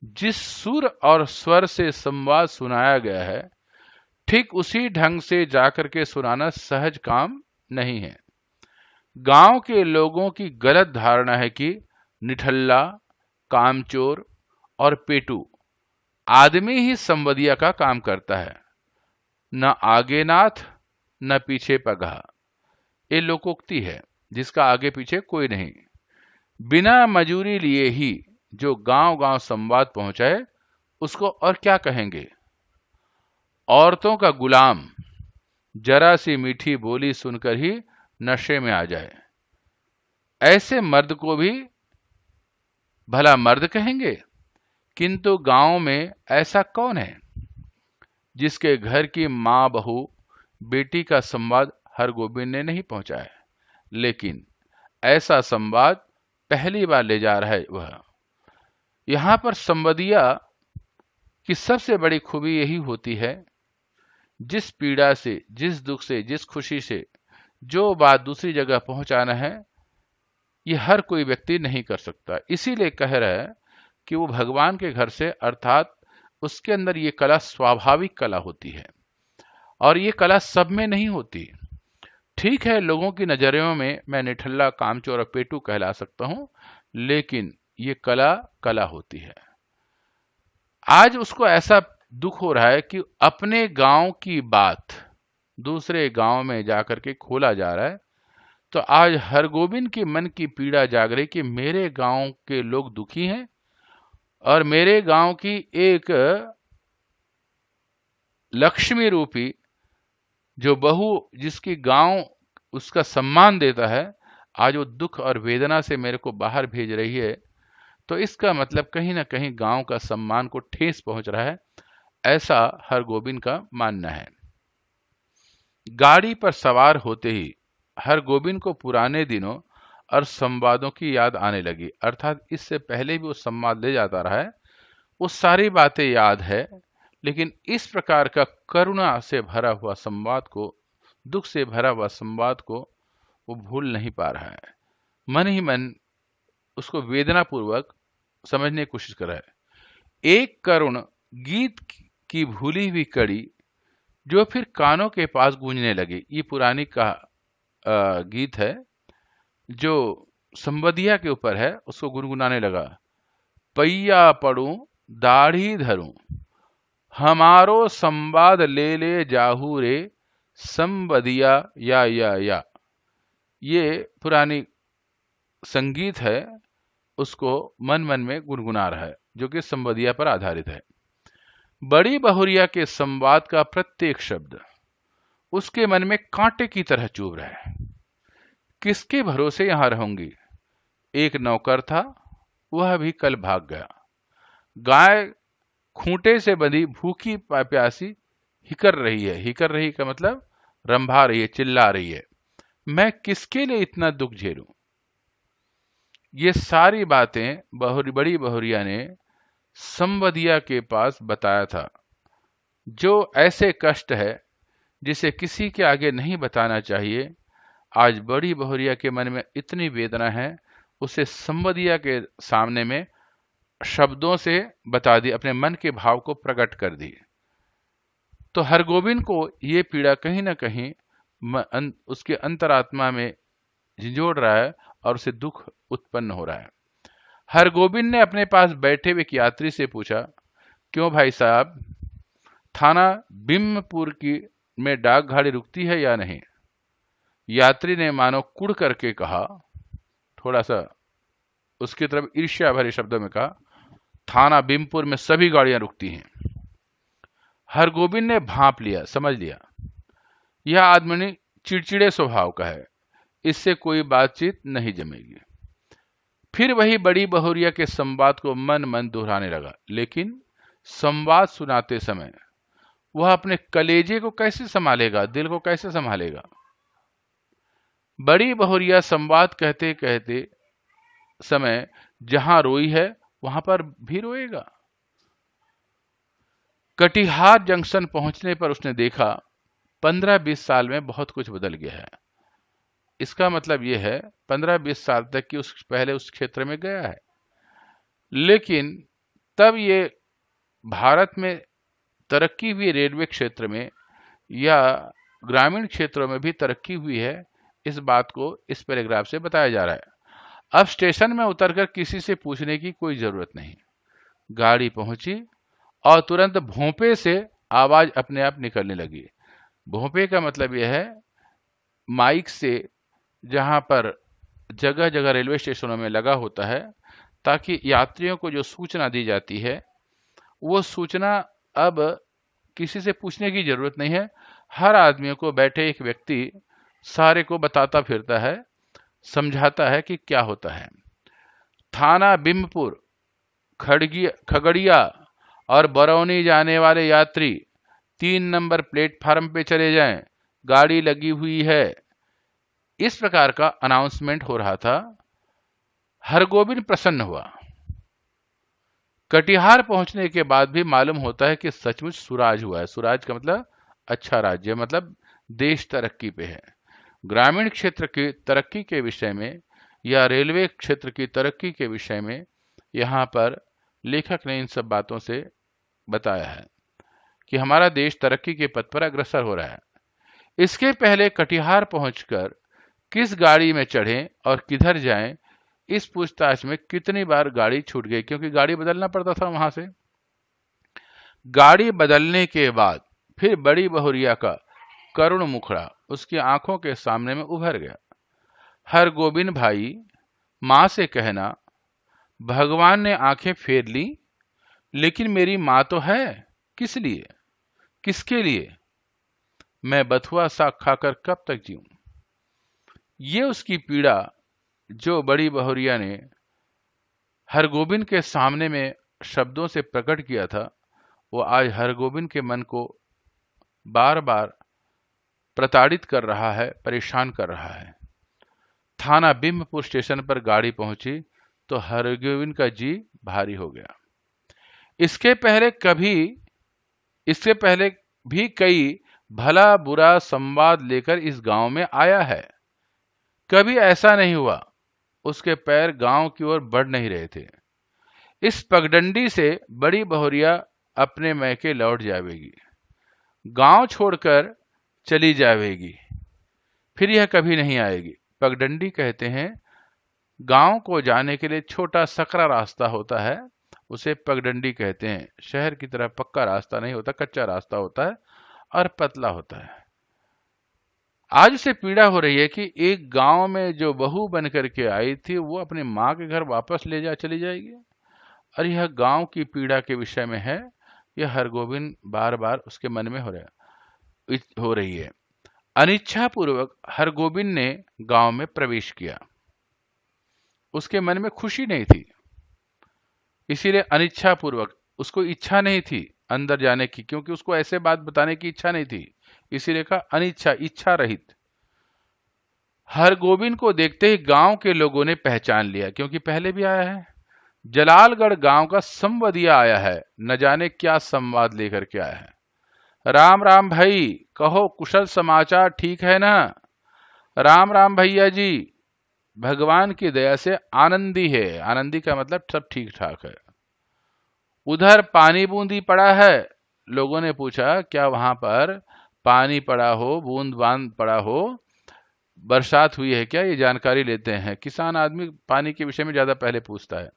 जिस सुर और स्वर से संवाद सुनाया गया है ठीक उसी ढंग से जाकर के सुनाना सहज काम नहीं है। गांव के लोगों की गलत धारणा है कि निठल्ला, कामचोर और पेटू आदमी ही संवदिया का काम करता है, न आगे नाथ न पीछे पगहा। ये लोकोक्ति है जिसका आगे पीछे कोई नहीं। बिना मजूरी लिए ही जो गांव गांव संवाद पहुंचाए उसको और क्या कहेंगे। औरतों का गुलाम जरा सी मीठी बोली सुनकर ही नशे में आ जाए, ऐसे मर्द को भी भला मर्द कहेंगे। किंतु गांव में ऐसा कौन है जिसके घर की मां बहू बेटी का संवाद हरगोविंद ने नहीं पहुंचाया, लेकिन ऐसा संवाद पहली बार ले जा रहा है वह। यहां पर संवदिया की सबसे बड़ी खूबी यही होती है, जिस पीड़ा से, जिस दुख से, जिस खुशी से जो बात दूसरी जगह पहुंचाना है, ये हर कोई व्यक्ति नहीं कर सकता। इसीलिए कह रहा है कि वो भगवान के घर से, अर्थात उसके अंदर ये कला स्वाभाविक कला होती है और ये कला सब में नहीं होती। ठीक है, लोगों की नजरों में मैं निठल्ला, कामचोर और पेटू कहला सकता हूं, लेकिन ये कला कला होती है। आज उसको ऐसा दुख हो रहा है कि अपने गांव की बात दूसरे गांव में जाकर के खोला जा रहा है। तो आज हरगोविंद के मन की पीड़ा जाग रही कि मेरे गांव के लोग दुखी हैं और मेरे गांव की एक लक्ष्मी रूपी जो बहू, जिसकी गांव उसका सम्मान देता है, आज वो दुख और वेदना से मेरे को बाहर भेज रही है। तो इसका मतलब कहीं ना कहीं गांव का सम्मान को ठेस पहुंच रहा है, ऐसा हरगोविंद का मानना है। गाड़ी पर सवार होते ही हरगोविंद को पुराने दिनों और संवादों की याद आने लगी, अर्थात इससे पहले भी वो संवाद ले जाता रहा है, वो सारी बातें याद है, लेकिन इस प्रकार का करुणा से भरा हुआ संवाद को, दुख से भरा हुआ संवाद को वो भूल नहीं पा रहा है। मन ही मन उसको वेदना पूर्वक समझने की कोशिश कर रहा है। एक करुण गीत की भूली हुई कड़ी जो फिर कानों के पास गूंजने लगी। ये पुरानी का गीत है जो संवदिया के ऊपर है, उसको गुनगुनाने लगा। पैया पड़ूं दाढ़ी धरूं, हमारो संवाद ले ले जाहू रे, संवदिया या। ये पुरानी संगीत है उसको मन मन में गुनगुना रहा है, जो कि संवदिया पर आधारित है। बड़ी बहुरिया के संवाद का प्रत्येक शब्द उसके मन में कांटे की तरह चुभ रहा है। किसके भरोसे यहां रहूंगी? एक नौकर था, वह भी कल भाग गया। गाय खूंटे से बंधी भूखी प्यासी हिकर रही है। हिकर रही का मतलब रंभा रही है, चिल्ला रही है। मैं किसके लिए इतना दुख झेलूं? ये सारी बातें बड़ी बहुरिया ने संवदिया के पास बताया था। जो ऐसे कष्ट है जिसे किसी के आगे नहीं बताना चाहिए, आज बड़ी बहुरिया के मन में इतनी वेदना है, उसे संवदिया के सामने में शब्दों से बता दी, अपने मन के भाव को प्रकट कर दी। तो हरगोविंद को ये पीड़ा कहीं ना कहीं उसके अंतरात्मा में झिंझोड़ रहा है और उसे दुख उत्पन्न हो रहा है। हरगोविंद ने अपने पास बैठे हुए एक यात्री से पूछा, क्यों भाई साहब, थाना बिम्बपुर की में डाक गाड़ी रुकती है या नहीं? यात्री ने मानो कुड़ करके कहा, थोड़ा सा उसकी तरफ ईर्ष्या भरे शब्दों में कहा, थाना बिम्बपुर में सभी गाड़ियां रुकती हैं। हरगोविंद ने भांप लिया, समझ लिया यह आदमी चिड़चिड़े स्वभाव का है, इससे कोई बातचीत नहीं जमेगी। फिर वही बड़ी बहुरिया के संवाद को मन मन दोहराने लगा, लेकिन संवाद सुनाते समय वह अपने कलेजे को कैसे संभालेगा, दिल को कैसे संभालेगा? बड़ी बहुरिया संवाद कहते कहते समय जहां रोई है वहां पर भी रोएगा। कटिहार जंक्शन पहुंचने पर उसने देखा 15-20 साल में बहुत कुछ बदल गया है। इसका मतलब यह है 15-20 साल तक कि पहले उस क्षेत्र में गया है, लेकिन तब ये भारत में तरक्की हुई रेलवे क्षेत्र में या ग्रामीण क्षेत्रों में भी तरक्की हुई है, इस बात को इस पैराग्राफ से बताया जा रहा है। अब स्टेशन में उतरकर किसी से पूछने की कोई जरूरत नहीं। गाड़ी पहुंची और तुरंत भोंपे से आवाज अपने आप निकलने लगी। भोंपे का मतलब यह है माइक से, जहां पर जगह जगह रेलवे स्टेशनों में लगा होता है, ताकि यात्रियों को जो सूचना दी जाती है वो सूचना अब किसी से पूछने की जरूरत नहीं है। हर आदमी को बैठे एक व्यक्ति सारे को बताता फिरता है, समझाता है कि क्या होता है। थाना बिम्बपुर, खगड़िया और बरौनी जाने वाले यात्री 3 नंबर प्लेटफार्म पे चले जाएं, गाड़ी लगी हुई है। इस प्रकार का अनाउंसमेंट हो रहा था। हरगोविंद प्रसन्न हुआ। कटिहार पहुंचने के बाद भी मालूम होता है कि सचमुच सुराज हुआ है। सुराज का मतलब अच्छा राज्य, मतलब देश तरक्की पे है। ग्रामीण क्षेत्र की तरक्की के विषय में या रेलवे क्षेत्र की तरक्की के विषय में यहाँ पर लेखक ने इन सब बातों से बताया है कि हमारा देश तरक्की के पथ पर अग्रसर हो रहा है। इसके पहले कटिहार पहुंचकर किस गाड़ी में चढ़ें और किधर जाएं, इस पूछताछ में कितनी बार गाड़ी छूट गई, क्योंकि गाड़ी बदलना पड़ता था वहां से। गाड़ी बदलने के बाद फिर बड़ी बहुरिया का करुण मुखड़ा उसकी आंखों के सामने में उभर गया। हरगोविंद भाई, मां से कहना, भगवान ने आंखें फेर ली, लेकिन मेरी मां तो है, किस लिए, किसके लिए? मैं बथुआ साग खाकर कब तक जीऊं? ये उसकी पीड़ा जो बड़ी बहुरिया ने हरगोविंद के सामने में शब्दों से प्रकट किया था, वो आज हरगोविंद के मन को बार बार प्रताड़ित कर रहा है, परेशान कर रहा है। थाना बिम्बपुर स्टेशन पर गाड़ी पहुंची तो हरगोविंद का जी भारी हो गया। इसके पहले भी कई भला बुरा संवाद लेकर इस गांव में आया है। कभी ऐसा नहीं हुआ उसके पैर गांव की ओर बढ़ नहीं रहे थे। इस पगडंडी से बड़ी बहुरिया अपने मैके लौट जावेगी, गांव छोड़कर चली जावेगी, फिर यह कभी नहीं आएगी। पगडंडी कहते हैं गांव को जाने के लिए छोटा सकरा रास्ता होता है, उसे पगडंडी कहते हैं। शहर की तरह पक्का रास्ता नहीं होता, कच्चा रास्ता होता है और पतला होता है। आज उसे पीड़ा हो रही है कि एक गांव में जो बहू बन करके आई थी वो अपनी माँ के घर वापस ले जा चली जाएगी। और यह गांव की पीड़ा के विषय में है। यह हरगोविंद बार बार उसके मन में हो रही है। अनिच्छा पूर्वक हरगोविंद ने गांव में प्रवेश किया। उसके मन में खुशी नहीं थी, इसीलिए अनिच्छा पूर्वक, उसको इच्छा नहीं थी अंदर जाने की, क्योंकि उसको ऐसे बात बताने की इच्छा नहीं थी, इसीलिए कहा अनिच्छा, इच्छा रहित। हरगोविंद को देखते ही गांव के लोगों ने पहचान लिया, क्योंकि पहले भी आया है। जलालगढ़ गांव का संवादिया आया है, न जाने क्या संवाद लेकर के आया है। राम राम भाई, कहो कुशल समाचार ठीक है ना? राम राम भैया जी, भगवान की दया से आनंदी है। आनंदी का मतलब सब ठीक ठाक है। उधर पानी बूंदी पड़ा है। लोगों ने पूछा क्या वहां पर पानी पड़ा हो, बूंद बांद पड़ा हो, बरसात हुई है क्या, ये जानकारी लेते हैं। किसान आदमी पानी के विषय में ज्यादा पहले पूछता है।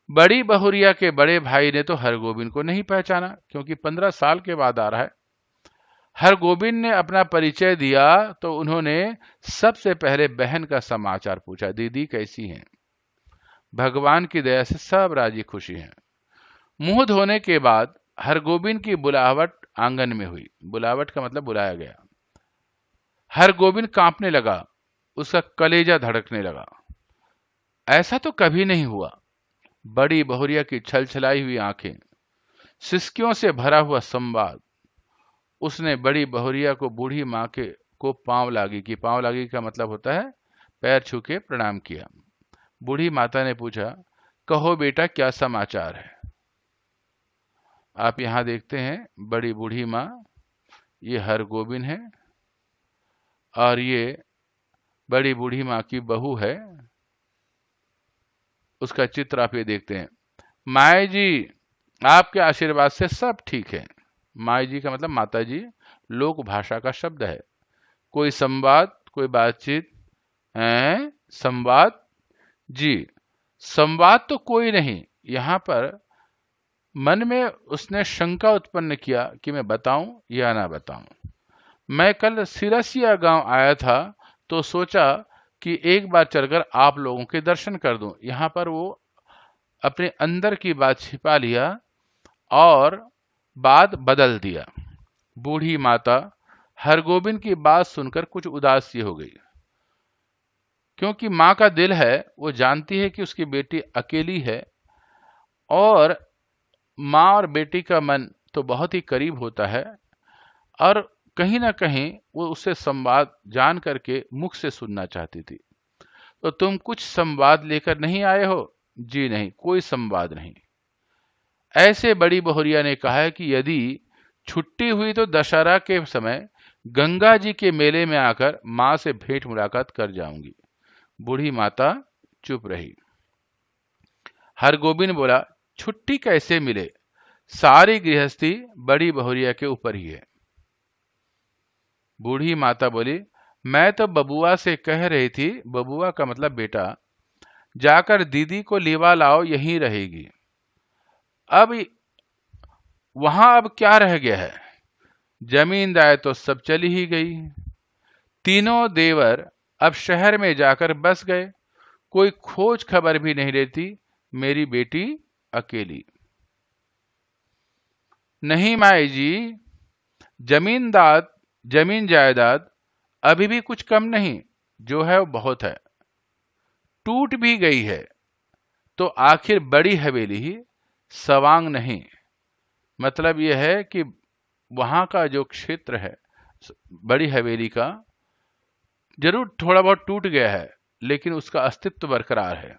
बड़ी बहुरिया के बड़े भाई ने तो हरगोविंद को नहीं पहचाना, क्योंकि 15 साल के बाद आ रहा है। हरगोविंद ने अपना परिचय दिया तो उन्होंने सबसे पहले बहन का समाचार पूछा, दीदी कैसी हैं? भगवान की दया से सब राजी खुशी हैं। मुंह धोने के बाद हरगोविंद की बुलाहट आंगन में हुई। बुलावट का मतलब बुलाया गया। हरगोविंद कांपने लगा, उसका कलेजा धड़कने लगा। ऐसा तो कभी नहीं हुआ। बड़ी बहुरिया की छलछलाई हुई आंखें, सिसकियों से भरा हुआ संवाद। उसने बड़ी बहुरिया को बूढ़ी माँ के को पांव लागी की, पांव लागी का मतलब होता है पैर छू के प्रणाम किया। बूढ़ी माता ने पूछा, कहो बेटा क्या समाचार है? आप यहां देखते हैं बड़ी बूढ़ी माँ, ये हरगोविंद है, और ये बड़ी बूढ़ी माँ की बहू है। उसका चित्र आप ये देखते हैं। माए जी, आपके आशीर्वाद से सब ठीक है। माए जी का मतलब माता जी, लोक भाषा का शब्द है। कोई संवाद, कोई बातचीत है? संवाद जी, संवाद तो कोई नहीं। यहां पर मन में उसने शंका उत्पन्न किया कि मैं बताऊं या ना बताऊं। मैं कल सिरसिया गांव आया था तो सोचा कि एक बार चलकर आप लोगों के दर्शन कर दूं। यहां पर वो अपने अंदर की बात छिपा लिया और बात बदल दिया। बूढ़ी माता हरगोविंद की बात सुनकर कुछ उदास सी हो गई, क्योंकि माँ का दिल है, वो जानती है कि उसकी बेटी अकेली है, और माँ और बेटी का मन तो बहुत ही करीब होता है, और कहीं ना कहीं वो उससे संवाद जान करके मुख से सुनना चाहती थी। तो तुम कुछ संवाद लेकर नहीं आए हो? जी नहीं, कोई संवाद नहीं। ऐसे बड़ी बहुरिया ने कहा है कि यदि छुट्टी हुई तो दशहरा के समय गंगा जी के मेले में आकर माँ से भेंट मुलाकात कर जाऊंगी। बूढ़ी माता चुप रही। हरगोविंद बोला, छुट्टी कैसे मिले? सारी गृहस्थी बड़ी बहुरिया के ऊपर ही है। बूढ़ी माता बोली, मैं तो बबुआ से कह रही थी, बबुआ का मतलब बेटा, जाकर दीदी को लिवा लाओ, यहीं रहेगी। अब वहां अब क्या रह गया है? जमींदार तो सब चली ही गई। तीनों देवर अब शहर में जाकर बस गए। कोई खोज खबर भी नहीं लेती, मेरी बेटी अकेली। नहीं माई जी, जमींदार जमीन जायदाद अभी भी कुछ कम नहीं, जो है वो बहुत है। टूट भी गई है तो आखिर बड़ी हवेली ही, सवांग नहीं। मतलब यह है कि वहां का जो क्षेत्र है बड़ी हवेली का, जरूर थोड़ा बहुत टूट गया है, लेकिन उसका अस्तित्व बरकरार है।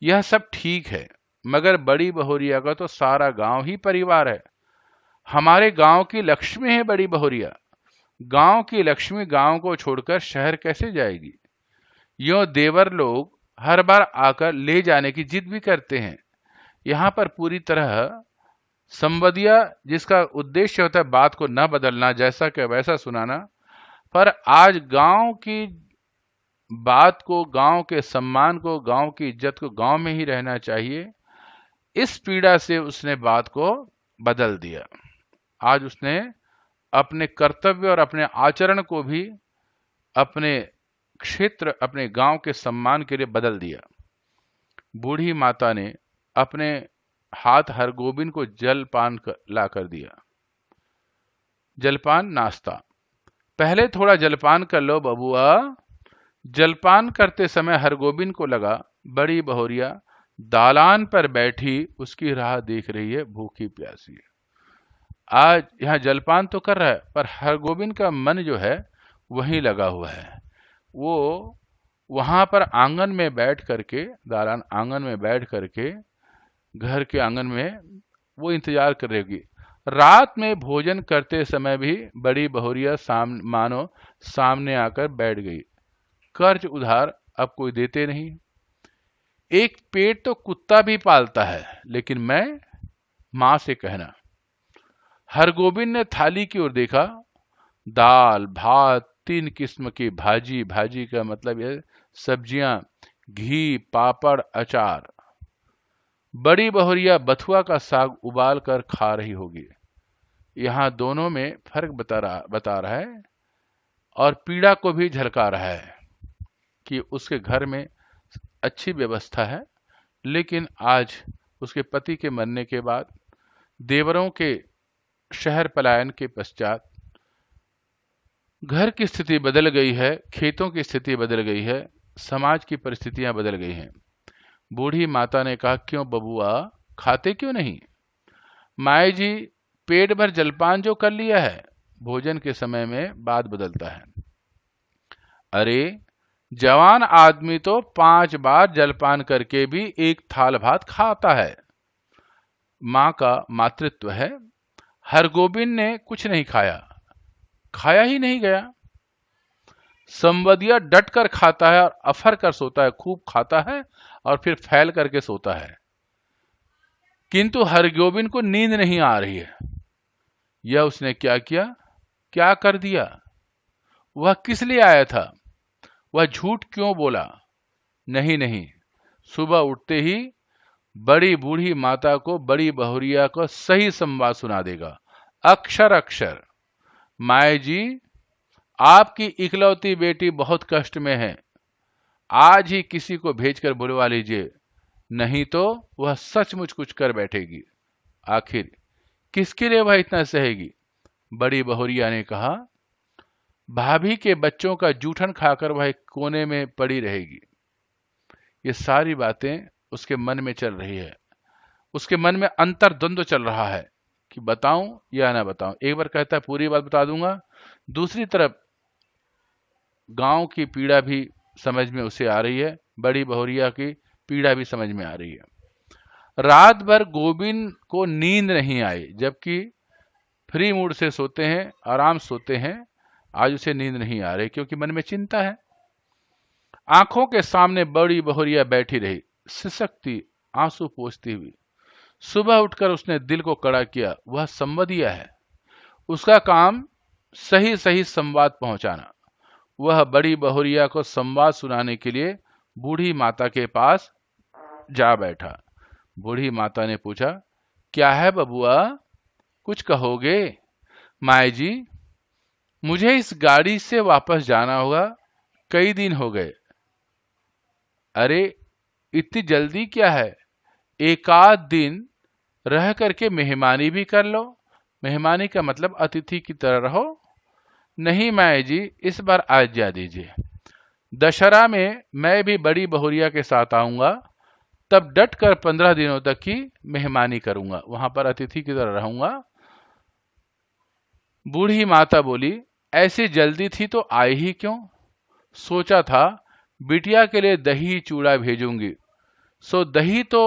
यह सब ठीक है, मगर बड़ी बहुरिया का तो सारा गांव ही परिवार है। हमारे गांव की लक्ष्मी है बड़ी बहुरिया। गांव की लक्ष्मी गांव को छोड़कर शहर कैसे जाएगी? यो देवर लोग हर बार आकर ले जाने की जिद भी करते हैं। यहां पर पूरी तरह संवदिया, जिसका उद्देश्य होता है बात को न बदलना, जैसा कि वैसा सुनाना, पर आज गांव की बात को, गांव के सम्मान को, गांव की इज्जत को, गांव में ही रहना चाहिए, इस पीड़ा से उसने बात को बदल दिया। आज उसने अपने कर्तव्य और अपने आचरण को भी अपने क्षेत्र, अपने गांव के सम्मान के लिए बदल दिया। बूढ़ी माता ने अपने हाथ हरगोविंद को जलपान ला कर दिया। जलपान नाश्ता। पहले थोड़ा जलपान कर लो बबुआ। जलपान करते समय हरगोविंद को लगा बड़ी बहुरिया दालान पर बैठी उसकी राह देख रही है, भूखी प्यासी। आज यहाँ जलपान तो कर रहा है पर हरगोविंद का मन जो है वहीं लगा हुआ है। वो वहां पर आंगन में बैठ करके, दालान आंगन में बैठ करके, घर के आंगन में वो इंतजार करेगी। रात में भोजन करते समय भी बड़ी बहुरिया मानो सामने आकर बैठ गई। कर्ज उधार अब कोई देते नहीं। एक पेट तो कुत्ता भी पालता है, लेकिन मैं मां से कहना। हरगोविंद ने थाली की ओर देखा। दाल भात, 3 किस्म की भाजी, भाजी का मतलब यह सब्जियां, घी, पापड़, अचार। बड़ी बहुरिया बथुआ का साग उबाल कर खा रही होगी। यहाँ दोनों में फर्क बता रहा है और पीड़ा को भी झलका रहा है कि उसके घर में अच्छी व्यवस्था है, लेकिन आज उसके पति के मरने के बाद, देवरों के शहर पलायन के पश्चात घर की स्थिति बदल गई है, खेतों की स्थिति बदल गई है, समाज की परिस्थितियां बदल गई हैं। बूढ़ी माता ने कहा, क्यों बबुआ, खाते क्यों नहीं? माए जी, पेट भर जलपान जो कर लिया है, भोजन के समय में बात बदलता है। अरे जवान आदमी तो 5 बार जलपान करके भी एक थाल भात खाता है। मां का मातृत्व है। हरगोविंद ने कुछ नहीं खाया, खाया ही नहीं गया। संवदिया डट कर खाता है और अफर कर सोता है, खूब खाता है और फिर फैल करके सोता है। किंतु हरगोविंद को नींद नहीं आ रही है। यह उसने क्या किया, क्या कर दिया? वह किस लिए आया था? वह झूठ क्यों बोला? नहीं नहीं, सुबह उठते ही बड़ी बूढ़ी माता को, बड़ी बहुरिया को सही संवाद सुना देगा, अक्षर अक्षर। माए जी, आपकी इकलौती बेटी बहुत कष्ट में है। आज ही किसी को भेजकर बुलवा लीजिए, नहीं तो वह सचमुच कुछ कर बैठेगी। आखिर किसके लिए वह इतना सहेगी? बड़ी बहुरिया ने कहा, भाभी के बच्चों का जूठन खाकर वह एक कोने में पड़ी रहेगी। ये सारी बातें उसके मन में चल रही है। उसके मन में अंतर्द्वंद्व चल रहा है कि बताऊं या ना बताऊं। एक बार कहता है पूरी बात बता दूंगा, दूसरी तरफ गांव की पीड़ा भी समझ में उसे आ रही है, बड़ी बहुरिया की पीड़ा भी समझ में आ रही है। रात भर गोविंद को नींद नहीं आई, जबकि फ्री मूड से सोते हैं, आराम सोते हैं। आज उसे नींद नहीं आ रही क्योंकि मन में चिंता है। आंखों के सामने बड़ी बहुरिया बैठी रही, सिसकती, आंसू पोंछती हुई। सुबह उठकर उसने दिल को कड़ा किया। वह संवदिया है, उसका काम सही सही संवाद पहुंचाना। वह बड़ी बहुरिया को संवाद सुनाने के लिए बूढ़ी माता के पास जा बैठा। बूढ़ी माता ने पूछा, क्या है बबुआ, कुछ कहोगे? माए जी, मुझे इस गाड़ी से वापस जाना होगा, कई दिन हो गए। अरे इतनी जल्दी क्या है, एक आध दिन रह करके मेहमानी भी कर लो। मेहमानी का मतलब अतिथि की तरह रहो। नहीं माए जी, इस बार आज्ञा दीजिए। दशहरा में मैं भी बड़ी बहुरिया के साथ आऊंगा, तब डट कर 15 दिनों तक की मेहमानी करूंगा, वहां पर अतिथि की तरह रहूंगा। बूढ़ी माता बोली, ऐसी जल्दी थी तो आई ही क्यों? सोचा था बिटिया के लिए दही चूड़ा भेजूंगी, सो दही तो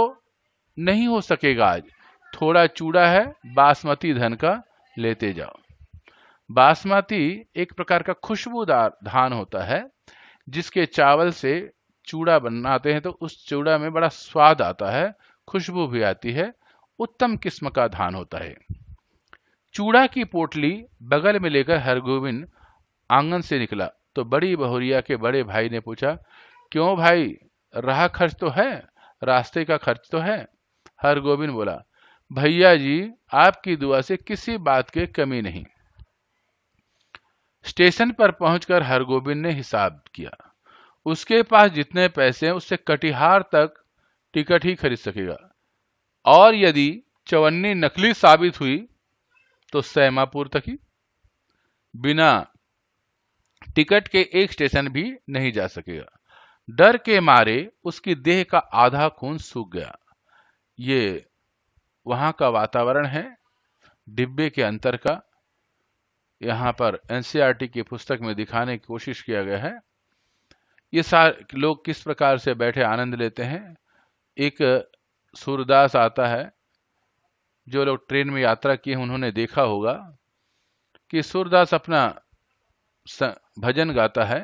नहीं हो सकेगा आज। थोड़ा चूड़ा है, बासमती धन का, लेते जाओ। बासमती एक प्रकार का खुशबूदार धान होता है, जिसके चावल से चूड़ा बनाते हैं तो उस चूड़ा में बड़ा स्वाद आता है, खुशबू भी आती है। उत्तम किस्म का धान होता है। चूड़ा की पोटली बगल में लेकर हरगोविंद आंगन से निकला तो बड़ी बहुरिया के बड़े भाई ने पूछा, क्यों भाई, राह खर्च तो है, रास्ते का खर्च तो है? हरगोविंद बोला, भैया जी, आपकी दुआ से किसी बात की कमी नहीं। स्टेशन पर पहुंचकर हरगोविंद ने हिसाब किया। उसके पास जितने पैसे हैं उससे कटिहार तक टिकट ही खरीद सकेगा, और यदि चवन्नी नकली साबित हुई तो सैमापुर तक ही, बिना टिकट के एक स्टेशन भी नहीं जा सकेगा। डर के मारे उसकी देह का आधा खून सूख गया। ये वहां का वातावरण है, डिब्बे के अंतर का। यहाँ पर एनसीईआरटी की पुस्तक में दिखाने की कोशिश किया गया है। ये सारे लोग किस प्रकार से बैठे आनंद लेते हैं। एक सूरदास आता है, जो लोग ट्रेन में यात्रा किए हैं उन्होंने देखा होगा कि सूरदास अपना भजन गाता है,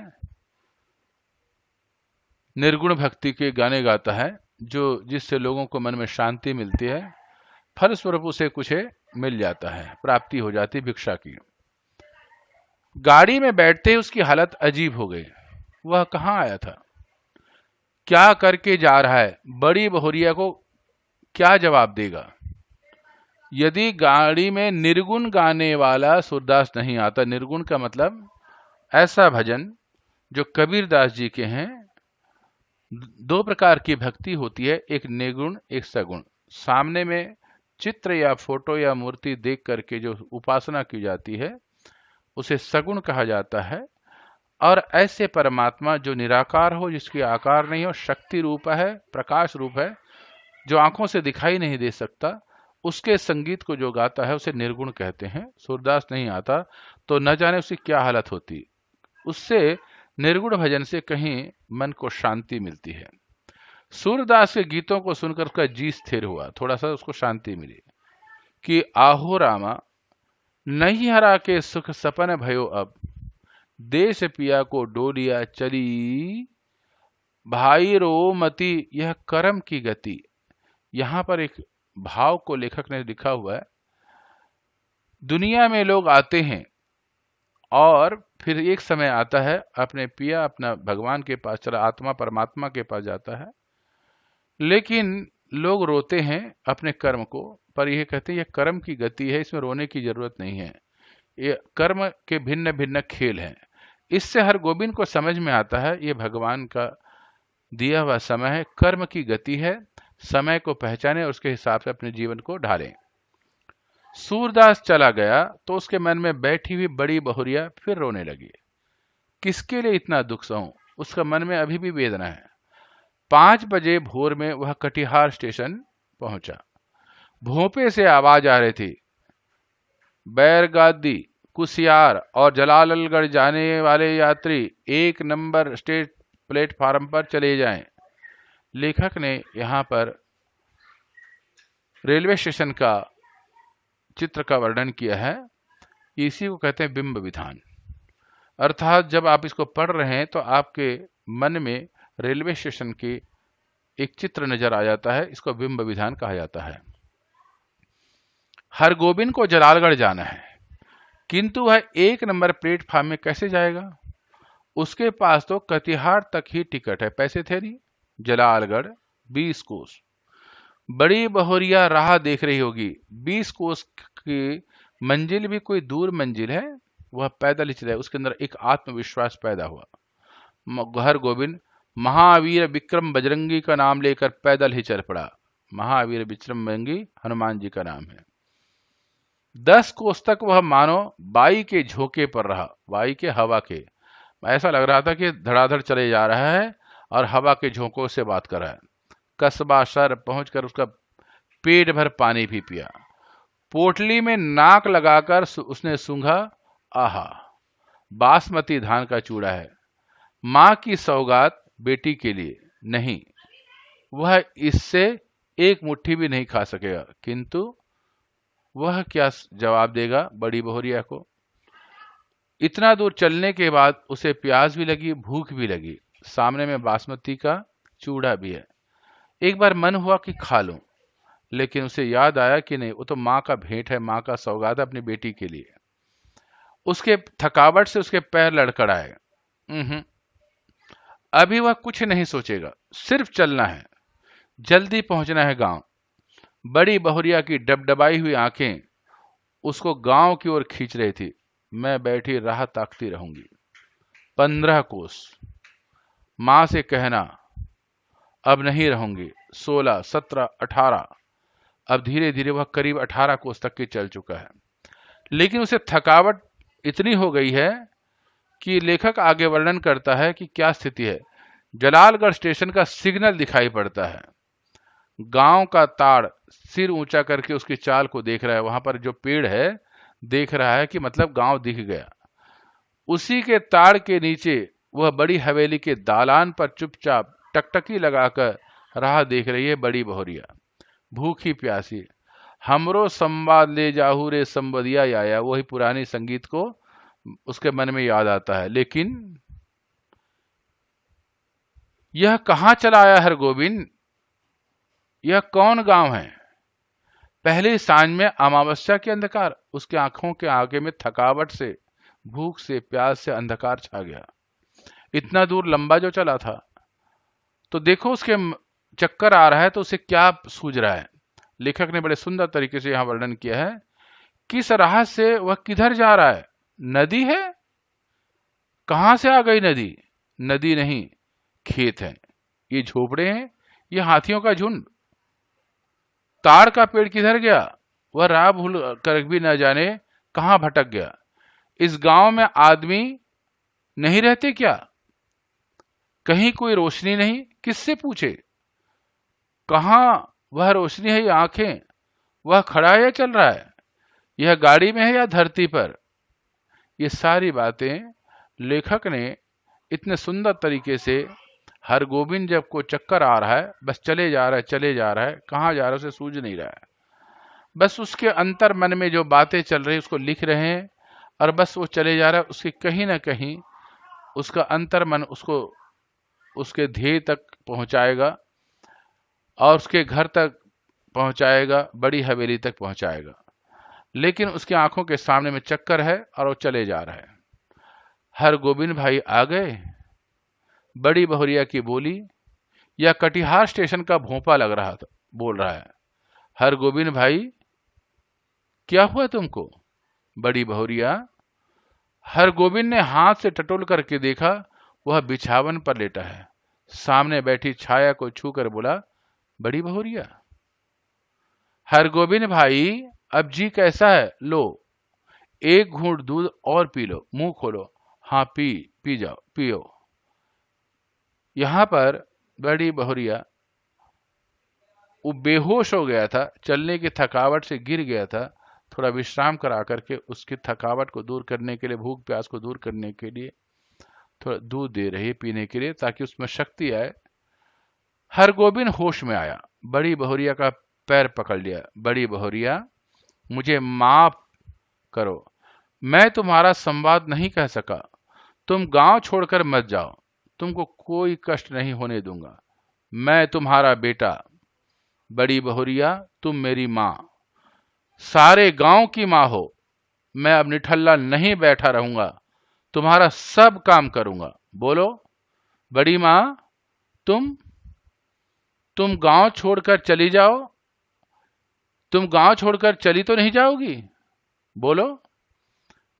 निर्गुण भक्ति के गाने गाता है, जो जिससे लोगों को मन में शांति मिलती है। फलस्वरूप उसे कुछ मिल जाता है, प्राप्ति हो जाती भिक्षा की। गाड़ी में बैठते ही उसकी हालत अजीब हो गई। वह कहाँ आया था, क्या करके जा रहा है, बड़ी बहुरिया को क्या जवाब देगा। यदि गाड़ी में निर्गुण गाने वाला सूरदास नहीं आता, निर्गुण का मतलब ऐसा भजन जो कबीरदास जी के हैं। दो प्रकार की भक्ति होती है, एक निर्गुण एक सगुण। सामने में चित्र या फोटो या मूर्ति देख करके जो उपासना की जाती है उसे सगुण कहा जाता है। और ऐसे परमात्मा जो निराकार हो, जिसकी आकार नहीं हो, शक्ति रूप है, प्रकाश रूप है, जो आंखों से दिखाई नहीं दे सकता, उसके संगीत को जो गाता है उसे निर्गुण कहते हैं। सूरदास नहीं आता तो न जाने उसकी क्या हालत होती। उससे निर्गुण भजन से कहीं मन को शांति मिलती है। सूरदास के गीतों को सुनकर उसका जी स्थिर हुआ, थोड़ा सा उसको शांति मिली कि आहो रामा, नहीं हरा के सुख सपन भयो अब, देश पिया को डोलिया चली, भाई रो मती यह कर्म की गति। यहां पर एक भाव को लेखक ने लिखा हुआ है। दुनिया में लोग आते हैं और फिर एक समय आता है अपने पिया अपना भगवान के पास चला, आत्मा परमात्मा के पास जाता है, लेकिन लोग रोते हैं अपने कर्म को, पर यह कहते हैं यह कर्म की गति है, इसमें रोने की जरूरत नहीं है, ये कर्म के भिन्न भिन्न खेल हैं। इससे हर गोविंद को समझ में आता है ये भगवान का दिया हुआ समय है, कर्म की गति है, समय को पहचाने और उसके हिसाब से अपने जीवन को ढालें। सूरदास चला गया तो उसके मन में बैठी हुई बड़ी बहुरिया फिर रोने लगी। किसके लिए इतना दुख सहूं, उसका मन में अभी भी वेदना है। 5 बजे भोर में वह कटिहार स्टेशन पहुंचा। भोपे से आवाज आ रही थी, बैरगादी, कुसियार और जलालगढ़ जाने वाले यात्री 1 नंबर स्टेट प्लेटफार्म पर चले जाएं। लेखक ने यहां पर रेलवे स्टेशन का चित्र का वर्णन किया है। इसी को कहते हैं बिंब विधान। अर्थात जब आप इसको पढ़ रहे हैं तो आपके मन में रेलवे स्टेशन की एक चित्र नजर आ जाता है, इसको बिंब विधान कहा जाता है। हरगोविंद को जलालगढ़ जाना है, किंतु वह 1 नंबर प्लेटफार्म में कैसे जाएगा। उसके पास तो कटिहार तक ही टिकट है, पैसे थे नहीं। जलालगढ़ 20 कोस, बड़ी बहुरिया राह देख रही होगी। 20 कोस की मंजिल भी कोई दूर मंजिल है, वह पैदल ही चले। उसके अंदर एक आत्मविश्वास पैदा हुआ। हरगोविंद महावीर विक्रम बजरंगी का नाम लेकर पैदल ही चल पड़ा। महावीर विक्रम बजरंगी हनुमान जी का नाम है। 10 कोस तक वह मानो बाई के झोंके पर रहा, बाई के हवा के। ऐसा लग रहा था कि धड़ाधड़ चले जा रहा है और हवा के झोंकों से बात कर रहा है। कस्बा शहर पहुंचकर उसका पेट भर पानी भी पिया। पोटली में नाक लगाकर उसने सूंघा, आहा, बासमती धान का चूड़ा है, मां की सौगात बेटी के लिए नहीं, वह इससे एक मुट्ठी भी नहीं खा सकेगा। किंतु वह क्या जवाब देगा बड़ी बहुरिया को। इतना दूर चलने के बाद उसे प्यास भी लगी, भूख भी लगी, सामने में बासमती का चूड़ा भी है। एक बार मन हुआ कि खा लूं, लेकिन उसे याद आया कि नहीं, वो तो माँ का भेंट है, माँ का सौगात है अपनी बेटी के लिए। उसके थकावट से उसके पैर लड़खड़ाए। अभी वह कुछ नहीं सोचेगा, सिर्फ चलना है, जल्दी पहुंचना है गांव। बड़ी बहुरिया की डबडबाई हुई आंखें उसको गांव की ओर खींच रही थी। मैं बैठी राह ताकती रहूंगी। 15 कोस। मां से कहना अब नहीं रहूंगी। 16, 17, 18। अब धीरे धीरे वह करीब 18 कोस तक के चल चुका है, लेकिन उसे थकावट इतनी हो गई है कि लेखक आगे वर्णन करता है कि क्या स्थिति है। जलालगढ़ स्टेशन का सिग्नल दिखाई पड़ता है। गांव का ताड़ सिर ऊंचा करके उसकी चाल को देख रहा है। वहां पर जो पेड़ है देख रहा है कि मतलब गांव दिख गया। उसी के ताड़ के नीचे वह बड़ी हवेली के दालान पर चुपचाप टकटकी लगाकर राह देख रही है बड़ी बहुरिया, भूखी प्यासी। हमरो संवाद ले जाहू रे संबदिया आया, वही पुरानी संगीत को उसके मन में याद आता है। लेकिन यह कहां चला आया हरगोविंद? यह कौन गांव है? पहली सांझ में अमावस्या के अंधकार। उसके आंखों के आगे में थकावट से, भूख से, प्यास से अंधकार छा गया। इतना दूर लंबा जो चला था, तो देखो उसके चक्कर आ रहा है तो उसे क्या सूझ रहा है। लेखक ने बड़े सुंदर तरीके से यहां वर्णन किया है। किस राह से वह किधर जा रहा है? नदी है? कहां से आ गई नदी? नदी नहीं, खेत है। ये झोपड़े हैं, ये हाथियों का झुंड। ताड़ का पेड़ किधर गया? वह राह भूल कर भी न जाने कहां भटक गया। इस गांव में आदमी नहीं रहते क्या? कहीं कोई रोशनी नहीं, किससे पूछे? कहां वह रोशनी है या आंखें? वह खड़ा है या चल रहा है? यह गाड़ी में है या धरती पर? ये सारी बातें लेखक ने इतने सुंदर तरीके से, हरगोविंद जब को चक्कर आ रहा है, बस चले जा रहा है, चले जा रहा है, कहां जा रहा है उसे सूझ नहीं रहा है। बस उसके अंतर मन में जो बातें चल रही उसको लिख रहे हैं, और बस वो चले जा रहा है। उसकी कहीं ना कहीं उसका अंतर मन उसको उसके ध्येय तक पहुंचाएगा और उसके घर तक पहुंचाएगा, बड़ी हवेली तक पहुंचाएगा। लेकिन उसकी आंखों के सामने में चक्कर है और वो चले जा रहा है। हरगोविंद भाई आ गए। बड़ी बहुरिया की बोली या कटिहार स्टेशन का भोंपा लग रहा था। बोल रहा है, हरगोविंद भाई क्या हुआ तुमको? बड़ी बहुरिया। हरगोविंद ने हाथ से टटोल करके देखा, वह बिछावन पर लेटा है। सामने बैठी छाया को छूकर बोला, बड़ी बहुरिया। हरगोविंद भाई अब जी कैसा है? लो एक घूंट दूध और पी लो, मुंह खोलो। हाँ पी जाओ, पियो। यहां पर बड़ी बहुरिया वो बेहोश हो गया था, चलने की थकावट से गिर गया था। थोड़ा विश्राम करा करके उसकी थकावट को दूर करने के लिए, भूख प्यास को दूर करने के लिए थोड़ा दूध दे रही है पीने के लिए, ताकि उसमें शक्ति आए। हरगोविंद होश में आया, बड़ी बहुरिया का पैर पकड़ लिया। बड़ी बहुरिया, मुझे माफ करो, मैं तुम्हारा संवाद नहीं कह सका। तुम गांव छोड़कर मत जाओ, तुमको कोई कष्ट नहीं होने दूंगा। मैं तुम्हारा बेटा। बड़ी बहुरिया, तुम मेरी मां, सारे गांव की मां हो। मैं अब निठल्ला नहीं बैठा रहूंगा, तुम्हारा सब काम करूंगा। बोलो बड़ी मां, तुम गांव छोड़कर चली जाओ। तुम गांव छोड़कर चली तो नहीं जाओगी? बोलो।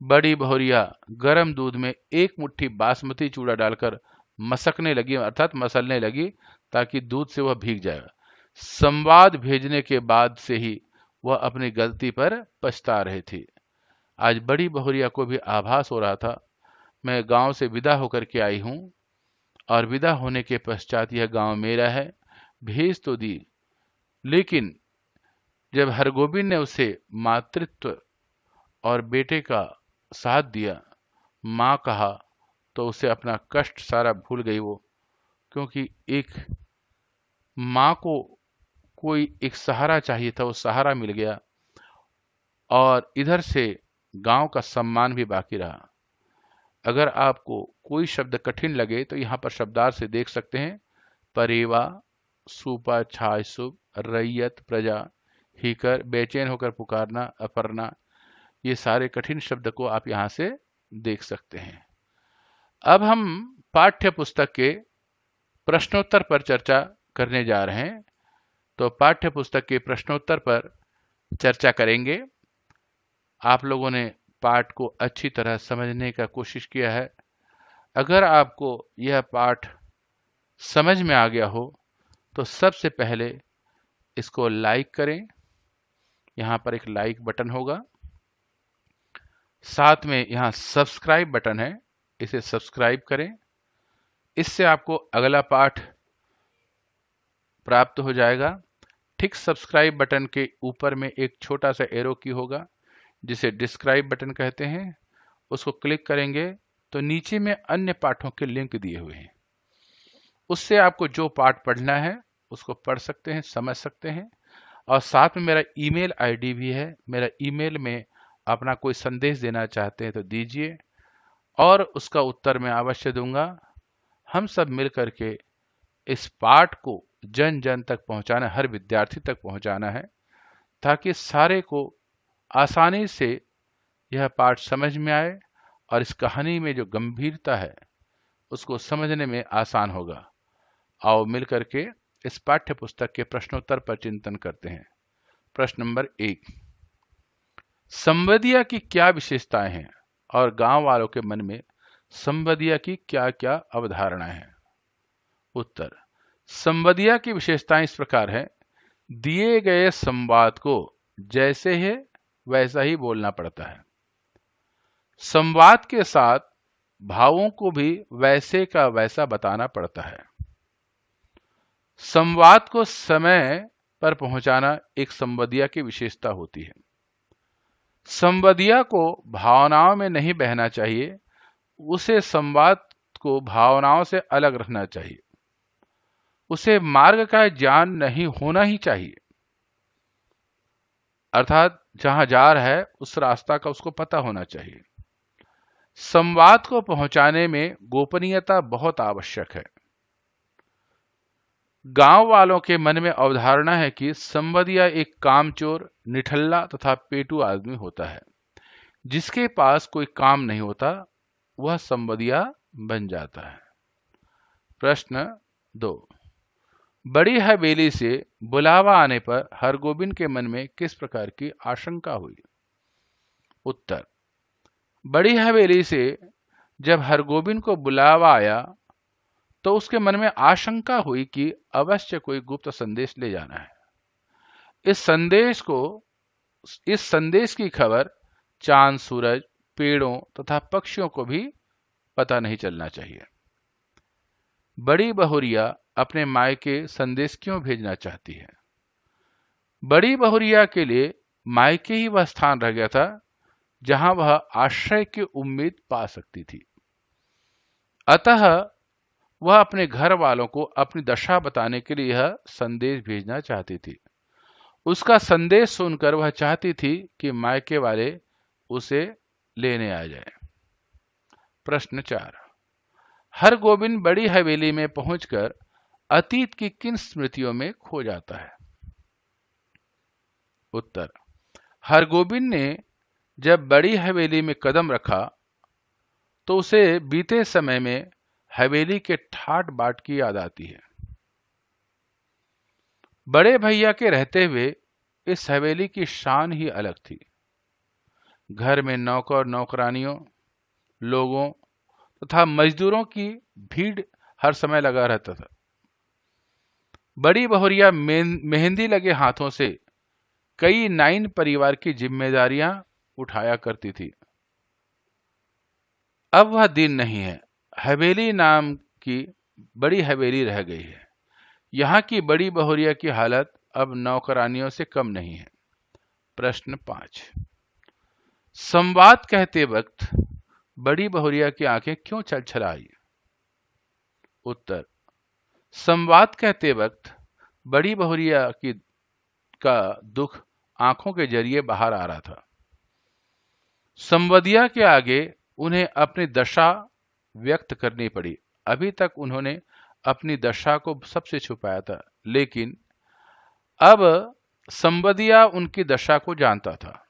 बड़ी बहुरिया गरम दूध में एक मुट्ठी बासमती चूड़ा डालकर मसकने लगी, अर्थात मसलने लगी, ताकि दूध से वह भीग जाए। संवाद भेजने के बाद से ही वह अपनी गलती पर पछता रही थी। आज बड़ी बहुरिया को भी आभास हो रहा था, मैं गांव से विदा होकर के आई हूं, और विदा होने के पश्चात यह गांव मेरा है। भेज तो दी, लेकिन जब हरगोविंद ने उसे मातृत्व और बेटे का साथ दिया, मां कहा, तो उसे अपना कष्ट सारा भूल गई वो। क्योंकि एक मां को कोई एक सहारा चाहिए था, वो सहारा मिल गया, और इधर से गांव का सम्मान भी बाकी रहा। अगर आपको कोई शब्द कठिन लगे तो यहां पर शब्दार्थ से देख सकते हैं। परेवा, सूपा, छाय, शुभ, रैयत, प्रजा, हिकर, बेचैन होकर पुकारना, अपर्णा, ये सारे कठिन शब्द को आप यहां से देख सकते हैं। अब हम पाठ्य पुस्तक के प्रश्नोत्तर पर चर्चा करने जा रहे हैं। तो पाठ्य पुस्तक के प्रश्नोत्तर पर चर्चा करेंगे। आप लोगों ने पाठ को अच्छी तरह समझने का कोशिश किया है। अगर आपको यह पाठ समझ में आ गया हो तो सबसे पहले इसको लाइक करें। यहाँ पर एक लाइक बटन होगा, साथ में यहाँ सब्सक्राइब बटन है, इसे सब्सक्राइब करें। इससे आपको अगला पाठ प्राप्त हो जाएगा। ठीक सब्सक्राइब बटन के ऊपर में एक छोटा सा एरो की होगा जिसे डिस्क्राइब बटन कहते हैं। उसको क्लिक करेंगे तो नीचे में अन्य पाठों के लिंक दिए हुए हैं, उससे आपको जो पाठ पढ़ना है उसको पढ़ सकते हैं, समझ सकते हैं। और साथ में मेरा ईमेल आईडी भी है, मेरा ईमेल में अपना कोई संदेश देना चाहते हैं तो दीजिए और उसका उत्तर मैं अवश्य दूंगा। हम सब मिल करके इस पाठ को जन जन तक पहुंचाना, हर विद्यार्थी तक पहुंचाना है, ताकि सारे को आसानी से यह पाठ समझ में आए और इस कहानी में जो गंभीरता है उसको समझने में आसान होगा। आओ मिल करके इस पाठ्य पुस्तक के प्रश्नोत्तर पर चिंतन करते हैं। प्रश्न नंबर 1, संवदिया की क्या विशेषताएं हैं और गांव वालों के मन में संवदिया की क्या क्या अवधारणाएं हैं? उत्तर, संवदिया की विशेषताएं इस प्रकार है। दिए गए संवाद को जैसे है वैसा ही बोलना पड़ता है। संवाद के साथ भावों को भी वैसे का वैसा बताना पड़ता है। संवाद को समय पर पहुंचाना एक संवदिया की विशेषता होती है। संवदिया को भावनाओं में नहीं बहना चाहिए, उसे संवाद को भावनाओं से अलग रखना चाहिए। उसे मार्ग का ज्ञान नहीं होना ही चाहिए, अर्थात जहां जा रहा है उस रास्ता का उसको पता होना चाहिए। संवाद को पहुंचाने में गोपनीयता बहुत आवश्यक है। गांव वालों के मन में अवधारणा है कि संवदिया एक कामचोर, निठल्ला तथा पेटू आदमी होता है। जिसके पास कोई काम नहीं होता वह संवदिया बन जाता है। प्रश्न 2, बड़ी हवेली से बुलावा आने पर हरगोविंद के मन में किस प्रकार की आशंका हुई? उत्तर, बड़ी हवेली से जब हरगोविंद को बुलावा आया तो उसके मन में आशंका हुई कि अवश्य कोई गुप्त संदेश ले जाना है। इस संदेश की खबर चांद, सूरज, पेड़ों तथा पक्षियों को भी पता नहीं चलना चाहिए। बड़ी बहुरिया अपने मायके संदेश क्यों भेजना चाहती है? बड़ी बहुरिया के लिए मायके ही वह स्थान रह गया था जहां वह आश्रय की उम्मीद पा सकती थी। अतः वह अपने घर वालों को अपनी दशा बताने के लिए यह संदेश भेजना चाहती थी। उसका संदेश सुनकर वह चाहती थी कि मायके वाले उसे लेने आ जाए। प्रश्न 4, हरगोविंद बड़ी हवेली में पहुंचकर अतीत की किन स्मृतियों में खो जाता है? उत्तर, हरगोविंद ने जब बड़ी हवेली में कदम रखा तो उसे बीते समय में हवेली के ठाट बाट की याद आती है। बड़े भैया के रहते हुए इस हवेली की शान ही अलग थी। घर में नौकर नौकरानियों, लोगों तथा मजदूरों की भीड़ हर समय लगा रहता था। बड़ी बहुरिया मेहंदी लगे हाथों से कई नाइन परिवार की जिम्मेदारियां उठाया करती थी। अब वह दिन नहीं है। हवेली नाम की बड़ी हवेली रह गई है। यहाँ की बड़ी बहुरिया की हालत अब नौकरानियों से कम नहीं है। प्रश्न 5, संवाद कहते वक्त बड़ी बहुरिया की आंखें क्यों छलछलाई? उत्तर, संवाद कहते वक्त बड़ी बहुरिया का दुख आंखों के जरिए बाहर आ रहा था। संवदिया के आगे उन्हें अपनी दशा व्यक्त करनी पड़ी। अभी तक उन्होंने अपनी दशा को सबसे छुपाया था, लेकिन अब संवदिया उनकी दशा को जानता था।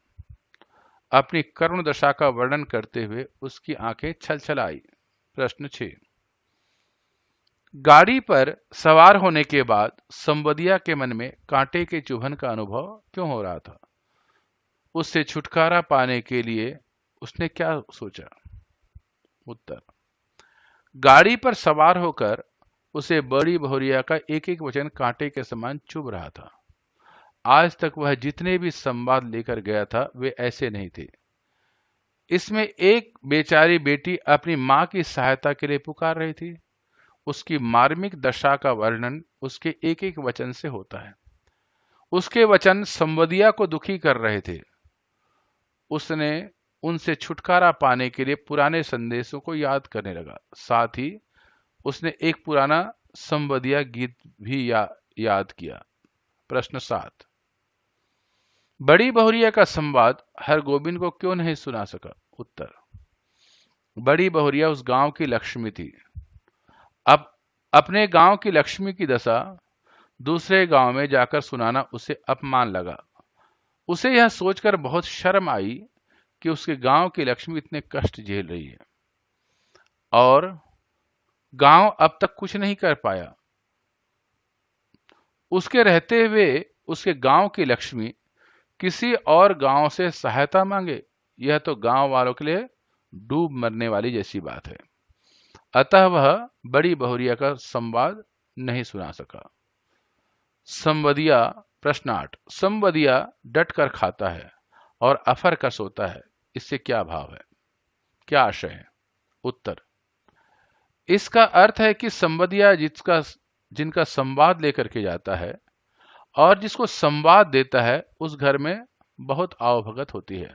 अपनी करुण दशा का वर्णन करते हुए उसकी आंखें छलछलाई। प्रश्न 6, गाड़ी पर सवार होने के बाद संवदिया के मन में कांटे के चुभन का अनुभव क्यों हो रहा था? उससे छुटकारा पाने के लिए उसने क्या सोचा? उत्तर, गाड़ी पर सवार होकर उसे बड़ी बहुरिया का एक एक वचन कांटे के समान चुभ रहा था। आज तक वह जितने भी संवाद लेकर गया था वे ऐसे नहीं थे। इसमें एक बेचारी बेटी अपनी मां की सहायता के लिए पुकार रही थी। उसकी मार्मिक दशा का वर्णन उसके एक एक वचन से होता है। उसके वचन संवदिया को दुखी कर रहे थे। उसने उनसे छुटकारा पाने के लिए पुराने संदेशों को याद करने लगा। साथ ही उसने एक पुराना संवदिया गीत भी याद किया। प्रश्न 7, बड़ी बहुरिया का संवाद हरगोविंद को क्यों नहीं सुना सका? उत्तर, बड़ी बहुरिया उस गांव की लक्ष्मी थी। अब अपने गांव की लक्ष्मी की दशा दूसरे गांव में जाकर सुनाना उसे अपमान लगा। उसे यह सोचकर बहुत शर्म आई कि उसके गांव की लक्ष्मी इतने कष्ट झेल रही है और गांव अब तक कुछ नहीं कर पाया। उसके रहते हुए उसके गांव की लक्ष्मी किसी और गांव से सहायता मांगे, यह तो गांव वालों के लिए डूब मरने वाली जैसी बात है। अतः वह बड़ी बहुरिया का संवाद नहीं सुना सका। संवदिया। प्रश्न 8, संवदिया डट कर खाता है और अफर कर सोता है, इससे क्या भाव है, क्या आशय है? उत्तर, इसका अर्थ है कि संवदिया जिनका संवाद लेकर के जाता है और जिसको संवाद देता है उस घर में बहुत आवभगत होती है।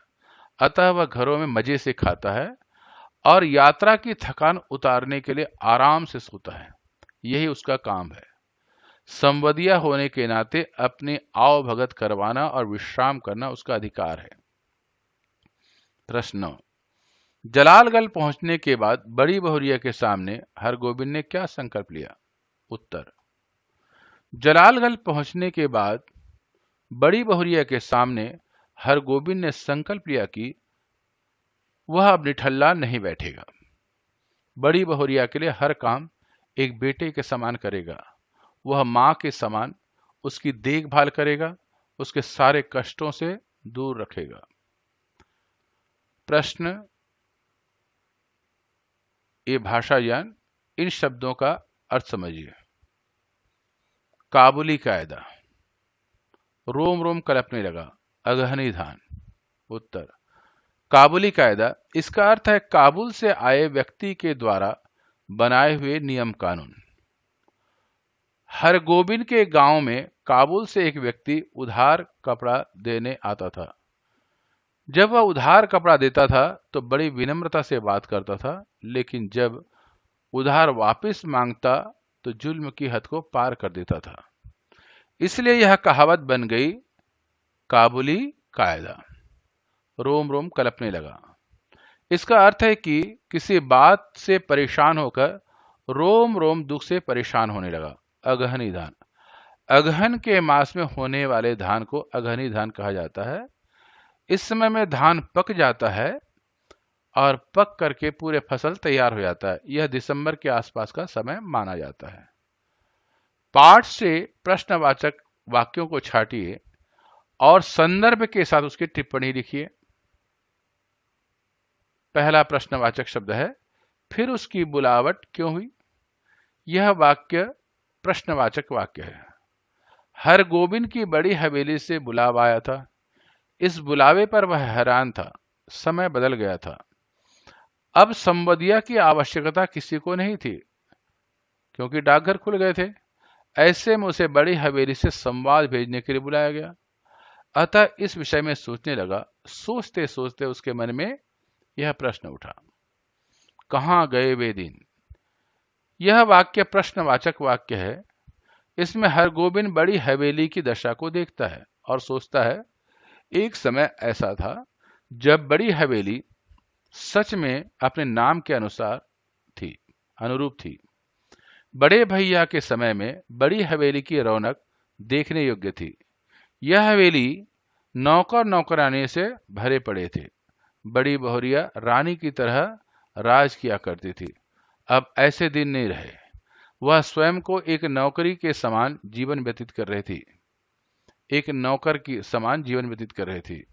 अतः वह घरों में मजे से खाता है और यात्रा की थकान उतारने के लिए आराम से सोता है। यही उसका काम है। संवदिया होने के नाते अपनी आवभगत करवाना और विश्राम करना उसका अधिकार है। प्रश्न 9, जलालगढ़ पहुंचने के बाद बड़ी बहुरिया के सामने हरगोविंद ने क्या संकल्प लिया? उत्तर, जलालगढ़ पहुंचने के बाद बड़ी बहुरिया के सामने हरगोविंद ने संकल्प लिया कि वह अब निठल्ला नहीं बैठेगा। बड़ी बहुरिया के लिए हर काम एक बेटे के समान करेगा। वह मां के समान उसकी देखभाल करेगा, उसके सारे कष्टों से दूर रखेगा। प्रश्न, ये भाषा ज्ञान, इन शब्दों का अर्थ समझिए। काबुली कायदा, रोम रोम कलपने लगा, अगहनी धान। उत्तर, काबुली कायदा, इसका अर्थ है काबुल से आए व्यक्ति के द्वारा बनाए हुए नियम कानून। हरगोविंद के गांव में काबुल से एक व्यक्ति उधार कपड़ा देने आता था। जब वह उधार कपड़ा देता था तो बड़ी विनम्रता से बात करता था, लेकिन जब उधार वापस मांगता तो जुल्म की हद को पार कर देता था। इसलिए यह कहावत बन गई, काबुली कायदा, रोम रोम कलपने लगा। इसका अर्थ है कि किसी बात से परेशान होकर रोम रोम दुख से परेशान होने लगा। अगहनी धान, अगहन के मास में होने वाले धान को अगहनी धान कहा जाता है। इस समय में धान पक जाता है और पक करके पूरे फसल तैयार हो जाता है। यह दिसंबर के आसपास का समय माना जाता है। पाठ से प्रश्नवाचक वाक्यों को छांटिए और संदर्भ के साथ उसकी टिप्पणी लिखिए। पहला प्रश्नवाचक शब्द है, फिर उसकी बुलावट क्यों हुई? यह वाक्य प्रश्नवाचक वाक्य है। हरगोविंद की बड़ी हवेली से बुलावा आया था। इस बुलावे पर वह हैरान था। समय बदल गया था। अब संवदिया की आवश्यकता किसी को नहीं थी, क्योंकि डाकघर खुल गए थे। ऐसे में उसे बड़ी हवेली से संवाद भेजने के लिए बुलाया गया। अतः इस विषय में सोचने लगा। सोचते सोचते उसके मन में यह प्रश्न उठा, कहां गए वे दिन? यह वाक्य प्रश्नवाचक वाक्य है। इसमें हरगोविंद बड़ी हवेली की दशा को देखता है और सोचता है, एक समय ऐसा था जब बड़ी हवेली सच में अपने नाम के अनुरूप थी। बड़े भैया के समय में बड़ी हवेली की रौनक देखने योग्य थी। यह हवेली नौकर नौकरानी से भरे पड़े थे। बड़ी बहुरिया रानी की तरह राज किया करती थी। अब ऐसे दिन नहीं रहे। वह स्वयं को एक नौकरी के समान जीवन व्यतीत कर रही थी।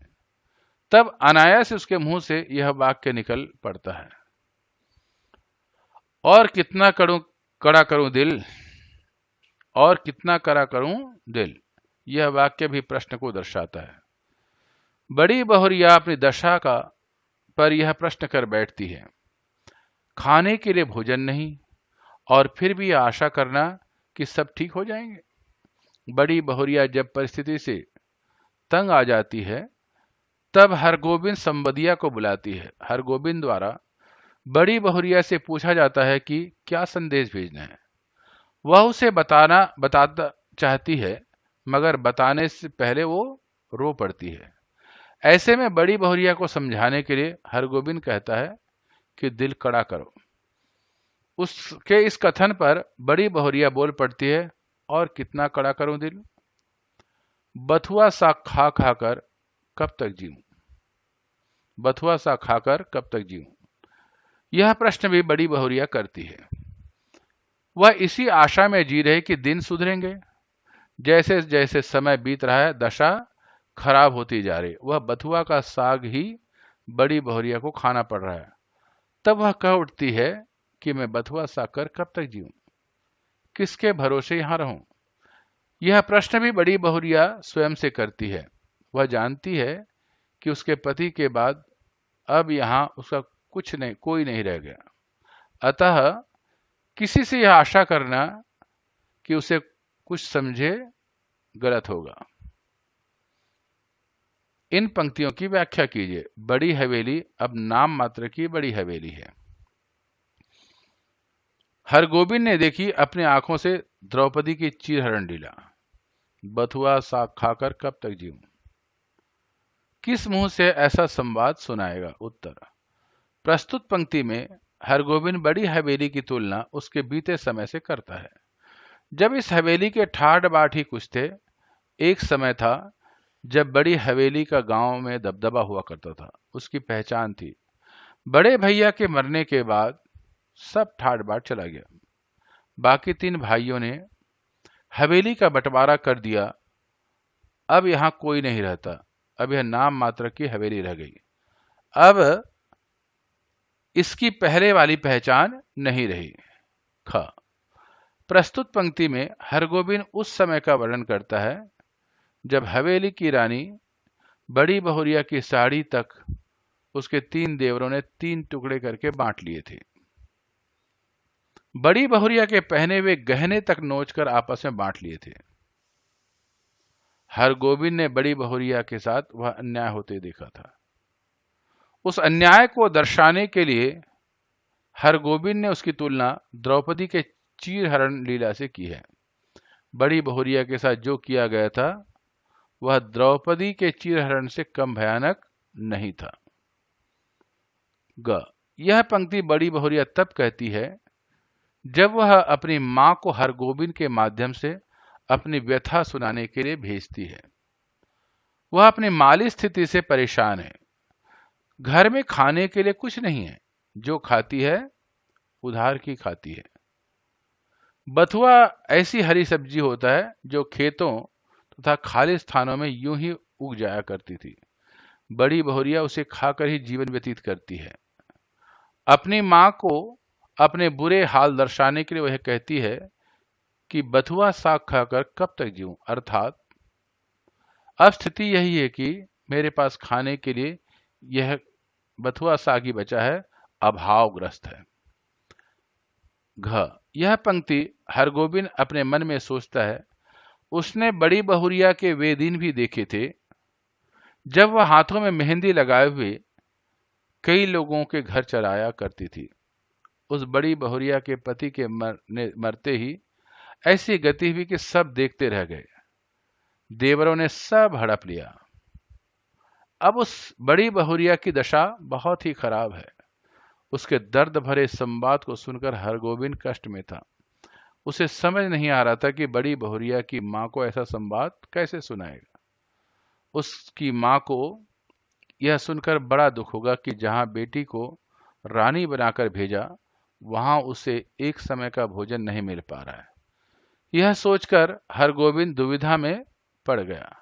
तब अनायास उसके मुंह से यह वाक्य निकल पड़ता है, और कितना कड़ा करूं दिल, और कितना कड़ा करूं दिल। यह वाक्य भी प्रश्न को दर्शाता है। बड़ी बहुरिया अपनी दशा का पर यह प्रश्न कर बैठती है, खाने के लिए भोजन नहीं, और फिर भी यह आशा करना कि सब ठीक हो जाएंगे। बड़ी बहुरिया जब परिस्थिति से तंग आ जाती है, तब हरगोविंद संबदिया को बुलाती है। हरगोविंद द्वारा बड़ी बहुरिया से पूछा जाता है कि क्या संदेश भेजना है। वह उसे बताता चाहती है, मगर बताने से पहले वो रो पड़ती है। ऐसे में बड़ी बहुरिया को समझाने के लिए हरगोविंद कहता है कि दिल कड़ा करो। उसके इस कथन पर बड़ी बहुरिया बोल पड़ती है, और कितना कड़ा करूं दिल, बथुआ सा खा खाकर कब तक जीऊं, बथुआ सा खाकर कब तक जीऊं। यह प्रश्न भी बड़ी बहुरिया करती है। वह इसी आशा में जी रहे कि दिन सुधरेंगे। जैसे जैसे समय बीत रहा है, दशा खराब होती जा रही। वह बथुआ का साग ही बड़ी बहुरिया को खाना पड़ रहा है। तब वह कह उठती है कि मैं बथुआ साग कर कब तक जीऊं, किसके भरोसे यहां रहूं। यह प्रश्न भी बड़ी बहुरिया स्वयं से करती है। वह जानती है कि उसके पति के बाद अब यहां उसका कुछ नहीं, कोई नहीं रह गया। अतः किसी से यह आशा करना कि उसे कुछ समझे गलत होगा। इन पंक्तियों की व्याख्या कीजिए। बड़ी हवेली अब नाम मात्र की बड़ी हवेली है। हरगोविंद ने देखी अपनी आंखों से द्रौपदी की चीरहरण लीला। बथुआ साग खाकर कब तक जीऊं, किस मुंह से ऐसा संवाद सुनाएगा। उत्तर, प्रस्तुत पंक्ति में हरगोविंद बड़ी हवेली की तुलना उसके बीते समय से करता है, जब इस हवेली के ठाठ बाट ही कुछ थे। एक समय था जब बड़ी हवेली का गांव में दबदबा हुआ करता था, उसकी पहचान थी। बड़े भैया के मरने के बाद सब ठाठ बाट चला गया। बाकी 3 भाइयों ने हवेली का बंटवारा कर दिया। अब यहां कोई नहीं रहता। अब यह नाम मात्र की हवेली रह गई। अब इसकी पहले वाली पहचान नहीं रही। ख, प्रस्तुत पंक्ति में हरगोविंद उस समय का वर्णन करता है जब हवेली की रानी बड़ी बहुरिया की साड़ी तक उसके 3 देवरों ने 3 टुकड़े करके बांट लिए थे। बड़ी बहुरिया के पहने हुए गहने तक नोचकर आपस में बांट लिए थे। हरगोविंद ने बड़ी बहुरिया के साथ वह अन्याय होते देखा था। उस अन्याय को दर्शाने के लिए हरगोविंद ने उसकी तुलना द्रौपदी के चीरहरण लीला से की है। बड़ी बहुरिया के साथ जो किया गया था वह द्रौपदी के चीरहरण से कम भयानक नहीं था। ग, यह पंक्ति बड़ी बहुरिया तब कहती है जब वह अपनी मां को हरगोविंद के माध्यम से अपनी व्यथा सुनाने के लिए भेजती है। वह अपनी माली स्थिति से परेशान है। घर में खाने के लिए कुछ नहीं है, जो खाती है उधार की खाती है। बथुआ ऐसी हरी सब्जी होता है जो खेतों तथा खाली स्थानों में यूं ही उग जाया करती थी। बड़ी बहुरिया उसे खाकर ही जीवन व्यतीत करती है। अपनी मां को अपने बुरे हाल दर्शाने के लिए वह कहती है कि बथुआ साग खाकर कब तक जीऊं, अर्थात अब स्थिति यही है कि मेरे पास खाने के लिए यह बथुआ साग ही बचा है, अभावग्रस्त है। घ, यह पंक्ति हरगोविंद अपने मन में सोचता है उसने बड़ी बहुरिया के वे दिन भी देखे थे जब वह हाथों में मेहंदी लगाए हुए कई लोगों के घर चलाया करती थी। उस बड़ी बहुरिया के पति के मरते ही ऐसी गति हुई कि सब देखते रह गए। देवरों ने सब हड़प लिया। अब उस बड़ी बहुरिया की दशा बहुत ही खराब है। उसके दर्द भरे संवाद को सुनकर हरगोविंद कष्ट में था। उसे समझ नहीं आ रहा था कि बड़ी बहुरिया की मां को ऐसा संवाद कैसे सुनाएगा। उसकी मां को यह सुनकर बड़ा दुख होगा कि जहां बेटी को रानी बनाकर भेजा वहां उसे एक समय का भोजन नहीं मिल पा रहा है। यह सोचकर हरगोविंद दुविधा में पड़ गया।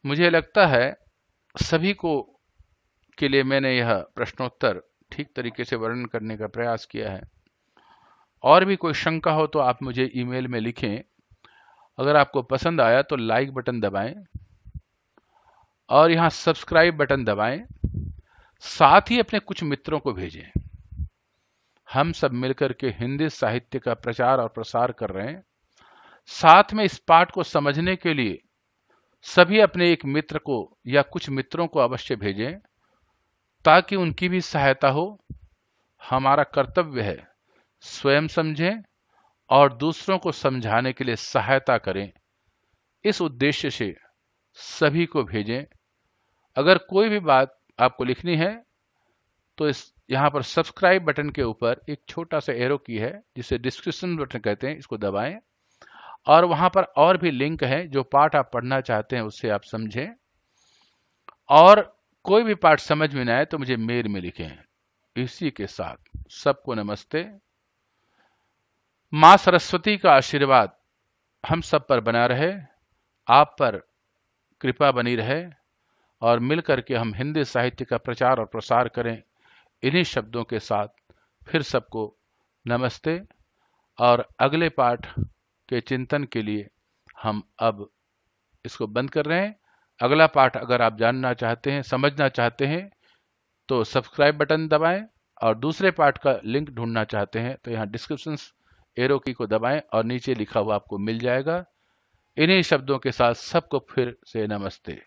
मुझे लगता है सभी को के लिए मैंने यह प्रश्नोत्तर ठीक तरीके से वर्णन करने का प्रयास किया है। और भी कोई शंका हो तो आप मुझे ईमेल में लिखें। अगर आपको पसंद आया तो लाइक बटन दबाएं और यहाँ सब्सक्राइब बटन दबाएं। साथ ही अपने कुछ मित्रों को भेजें। हम सब मिलकर के हिंदी साहित्य का प्रचार और प्रसार कर रहे हैं। साथ में इस पाठ को समझने के लिए सभी अपने एक मित्र को या कुछ मित्रों को अवश्य भेजें ताकि उनकी भी सहायता हो। हमारा कर्तव्य है स्वयं समझें और दूसरों को समझाने के लिए सहायता करें। इस उद्देश्य से सभी को भेजें। अगर कोई भी बात आपको लिखनी है तो इस यहाँ पर सब्सक्राइब बटन के ऊपर एक छोटा सा एरो की है जिसे डिस्क्रिप्शन बटन कहते हैं, इसको दबाएं और वहां पर और भी लिंक है। जो पाठ आप पढ़ना चाहते हैं उससे आप समझें। और कोई भी पाठ समझ में ना आए तो मुझे मेल में लिखें। इसी के साथ सबको नमस्ते। मां सरस्वती का आशीर्वाद हम सब पर बना रहे, आप पर कृपा बनी रहे और मिलकर के हम हिंदी साहित्य का प्रचार और प्रसार करें। इन्हीं शब्दों के साथ फिर सबको नमस्ते। और अगले पाठ के चिंतन के लिए हम अब इसको बंद कर रहे हैं। अगला पाठ अगर आप जानना चाहते हैं, समझना चाहते हैं तो सब्सक्राइब बटन दबाएं और दूसरे पाठ का लिंक ढूंढना चाहते हैं तो यहाँ डिस्क्रिप्शन एरो की को दबाएं और नीचे लिखा हुआ आपको मिल जाएगा। इन्हीं शब्दों के साथ सबको फिर से नमस्ते।